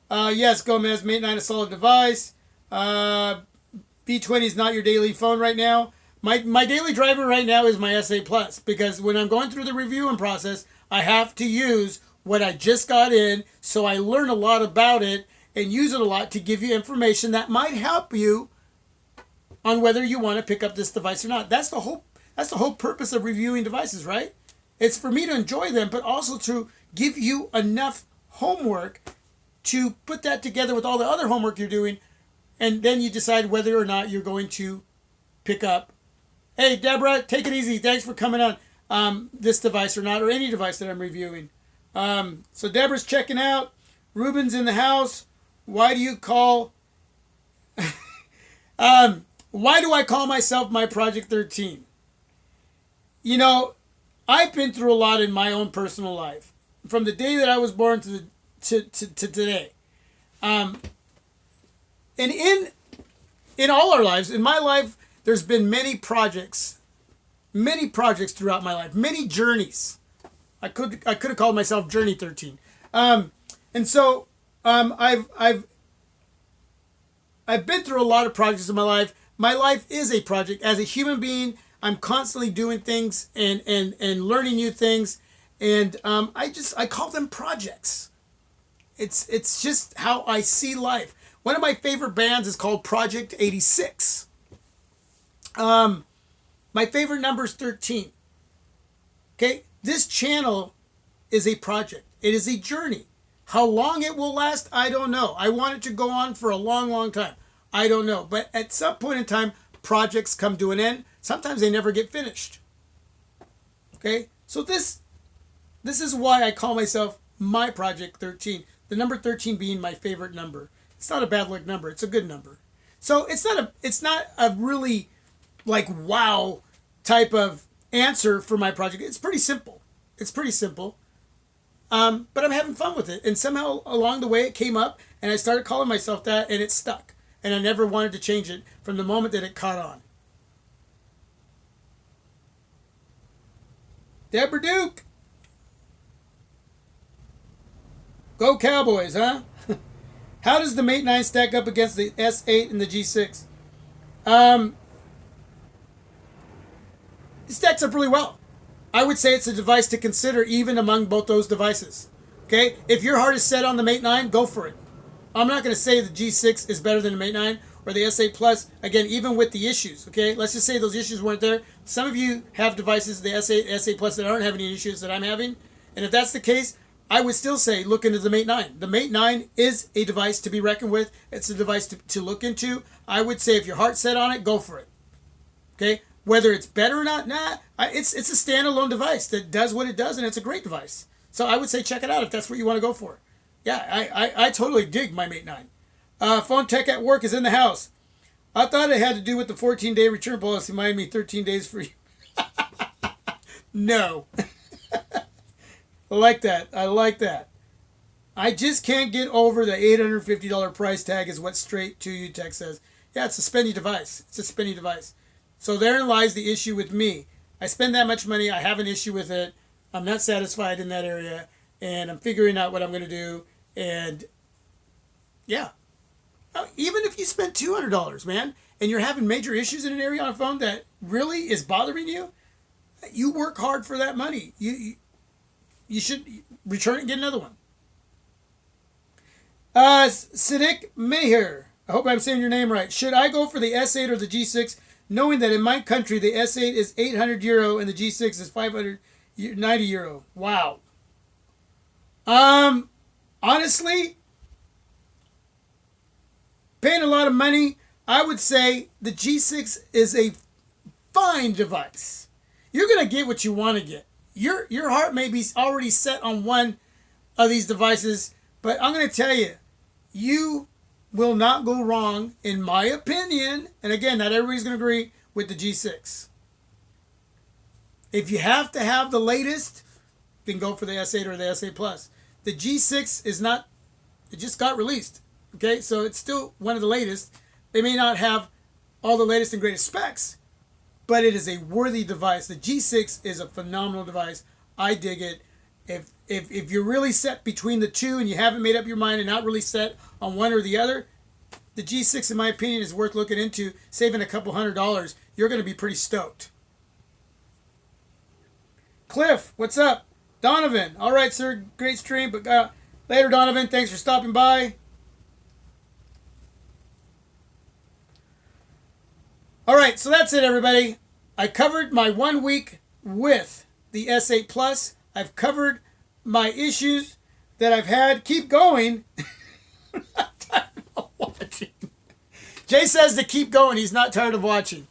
Yes, Gomez, Mate 9 a solid device. V20 is not your daily phone right now. My daily driver right now is my S8 Plus because when I'm going through the reviewing process, I have to use what I just got in, so I learn a lot about it and use it a lot to give you information that might help you on whether you want to pick up this device or not. That's the whole purpose of reviewing devices, right? It's for me to enjoy them, but also to give you enough homework to put that together with all the other homework you're doing, and then you decide whether or not you're going to pick up. Hey, Deborah, take it easy. Thanks for coming on this device or not, or any device that I'm reviewing. So Deborah's checking out. Ruben's in the house. Why do you call... why do I call myself my Project 13? You know, I've been through a lot in my own personal life. From the day that I was born to today. And in all our lives, in my life, there's been many projects throughout my life, many journeys. I could have called myself Journey 13. And so I've been through a lot of projects in my life. My life is a project. As a human being, I'm constantly doing things and learning new things. And I call them projects. It's just how I see life. One of my favorite bands is called Project 86. My favorite number is 13. Okay? This channel is a project. It is a journey. How long it will last, I don't know. I want it to go on for a long, long time. I don't know. But at some point in time, projects come to an end. Sometimes they never get finished. Okay? So this is why I call myself my Project 13. The number 13 being my favorite number. It's not a bad luck number. It's a good number. So it's not a really like wow type of answer for my project. It's pretty simple. But I'm having fun with it. And somehow along the way it came up and I started calling myself that and it stuck. And I never wanted to change it from the moment that it caught on. Deborah Duke. Go Cowboys, huh? How does the Mate 9 stack up against the S8 and the G6? It stacks up really well. I would say it's a device to consider even among both those devices. Okay? If your heart is set on the Mate 9, go for it. I'm not going to say the G6 is better than the Mate 9 or the S8 Plus, again, even with the issues. Okay? Let's just say those issues weren't there. Some of you have devices, the S8, S8 Plus, that aren't having any issues that I'm having. And if that's the case, I would still say look into the Mate 9. The Mate 9 is a device to be reckoned with. It's a device to look into. I would say if your heart's set on it, go for it. Okay? Whether it's better or not, it's a standalone device that does what it does, and it's a great device. So I would say check it out if that's what you want to go for. Yeah, I totally dig my Mate 9. Phone tech at work is in the house. I thought it had to do with the 14-day return policy. Mind me, 13 days free. No. I like that. I like that. I just can't get over the $850 price tag is what Straight to You Tech says. Yeah, it's a spendy device. It's a spendy device. So therein lies the issue with me. I spend that much money. I have an issue with it. I'm not satisfied in that area. And I'm figuring out what I'm going to do. And yeah. Even if you spend $200, man, and you're having major issues in an area on a phone that really is bothering you, you work hard for that money. You should return it and get another one. Siddiq Meher. I hope I'm saying your name right. Should I go for the S8 or the G6, knowing that in my country the S8 is 800 euro and the G6 is 590 euro? Wow. Honestly, paying a lot of money, I would say the G6 is a fine device. You're going to get what you want to get. Your heart may be already set on one of these devices, but I'm going to tell you, you will not go wrong, in my opinion, and again, not everybody's going to agree, with the G6. If you have to have the latest, then go for the S8 or the S8 Plus. The G6 is not, it just got released. Okay, so it's still one of the latest. They may not have all the latest and greatest specs, but it is a worthy device. The G6 is a phenomenal device. I dig it. If you're really set between the two and you haven't made up your mind and not really set on one or the other, the G6, in my opinion, is worth looking into. Saving a couple $100, you're going to be pretty stoked. Cliff, what's up? Donovan, all right, sir, great stream. But later, Donovan, thanks for stopping by. All right, so that's it, everybody. I covered my 1 week with the S8 Plus. I've covered my issues that I've had. Keep going. I'm not tired of watching. Jay says to keep going. He's not tired of watching.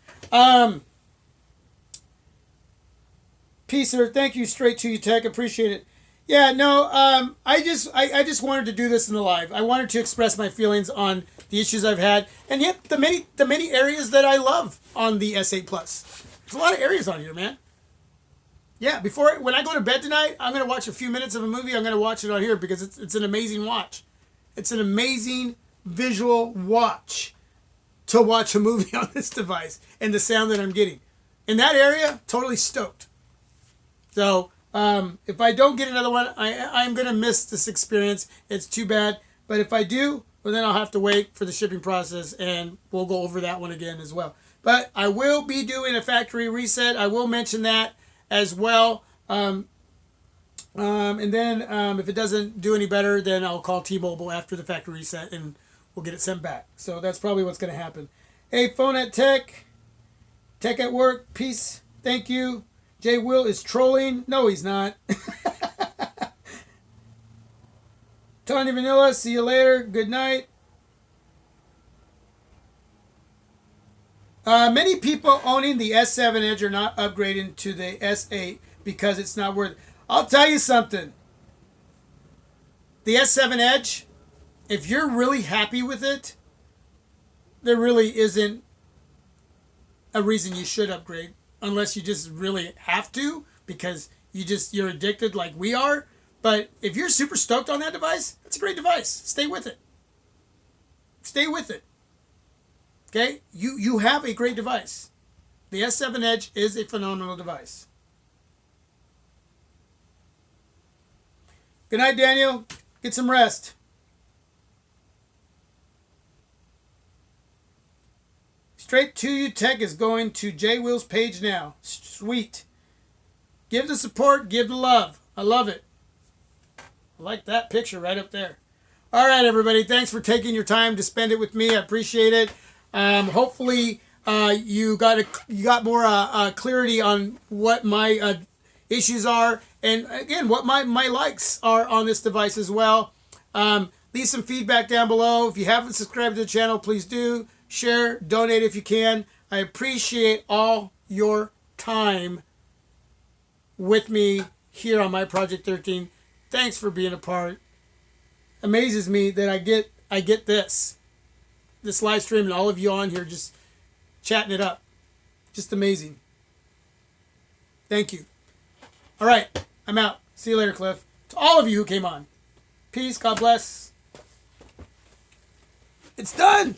Peace, sir. Thank you, Straight to You Tech. Appreciate it. Yeah, no, I just wanted to do this in the live. I wanted to express my feelings on the issues I've had, and yet the many areas that I love on the S8 Plus. There's a lot of areas on here, man. Yeah, when I go to bed tonight, I'm going to watch a few minutes of a movie. I'm going to watch it on here because it's an amazing watch. It's an amazing visual watch to watch a movie on this device and the sound that I'm getting. In that area, totally stoked. So, if I don't get another one, I'm going to miss this experience. It's too bad. But if I do, well, then I'll have to wait for the shipping process, and we'll go over that one again as well. But I will be doing a factory reset. I will mention that as well. And then if it doesn't do any better, then I'll call T-Mobile after the factory reset, and we'll get it sent back. So that's probably what's going to happen. Hey, Phone at Tech. Tech at Work. Peace. Thank you. Jay Will is trolling. No, he's not. Tony Vanilla, see you later. Good night. Many people owning the S7 Edge are not upgrading to the S8 because it's not worth it. I'll tell you something. The S7 Edge, if you're really happy with it, there really isn't a reason you should upgrade. Unless you just really have to, because you're addicted like we are. But if you're super stoked on that device, it's a great device. Stay with it. Stay with it. Okay? You have a great device. The S7 Edge is a phenomenal device. Good night, Daniel. Get some rest. Straight to You Tech is going to Jay Will's page now. Sweet. Give the support, give the love. I love it. I like that picture right up there. All right, everybody. Thanks for taking your time to spend it with me. I appreciate it. Hopefully, you got more clarity on what my issues are, and again, what my likes are on this device as well. Leave some feedback down below. If you haven't subscribed to the channel, please do. Share, donate if you can. I appreciate all your time with me here on my Project 13. Thanks for being a part. Amazes me that I get this live stream and all of you on here just chatting it up. Just amazing. Thank you. All right, I'm out. See you later, Cliff. To all of you who came on, peace, God bless. It's done.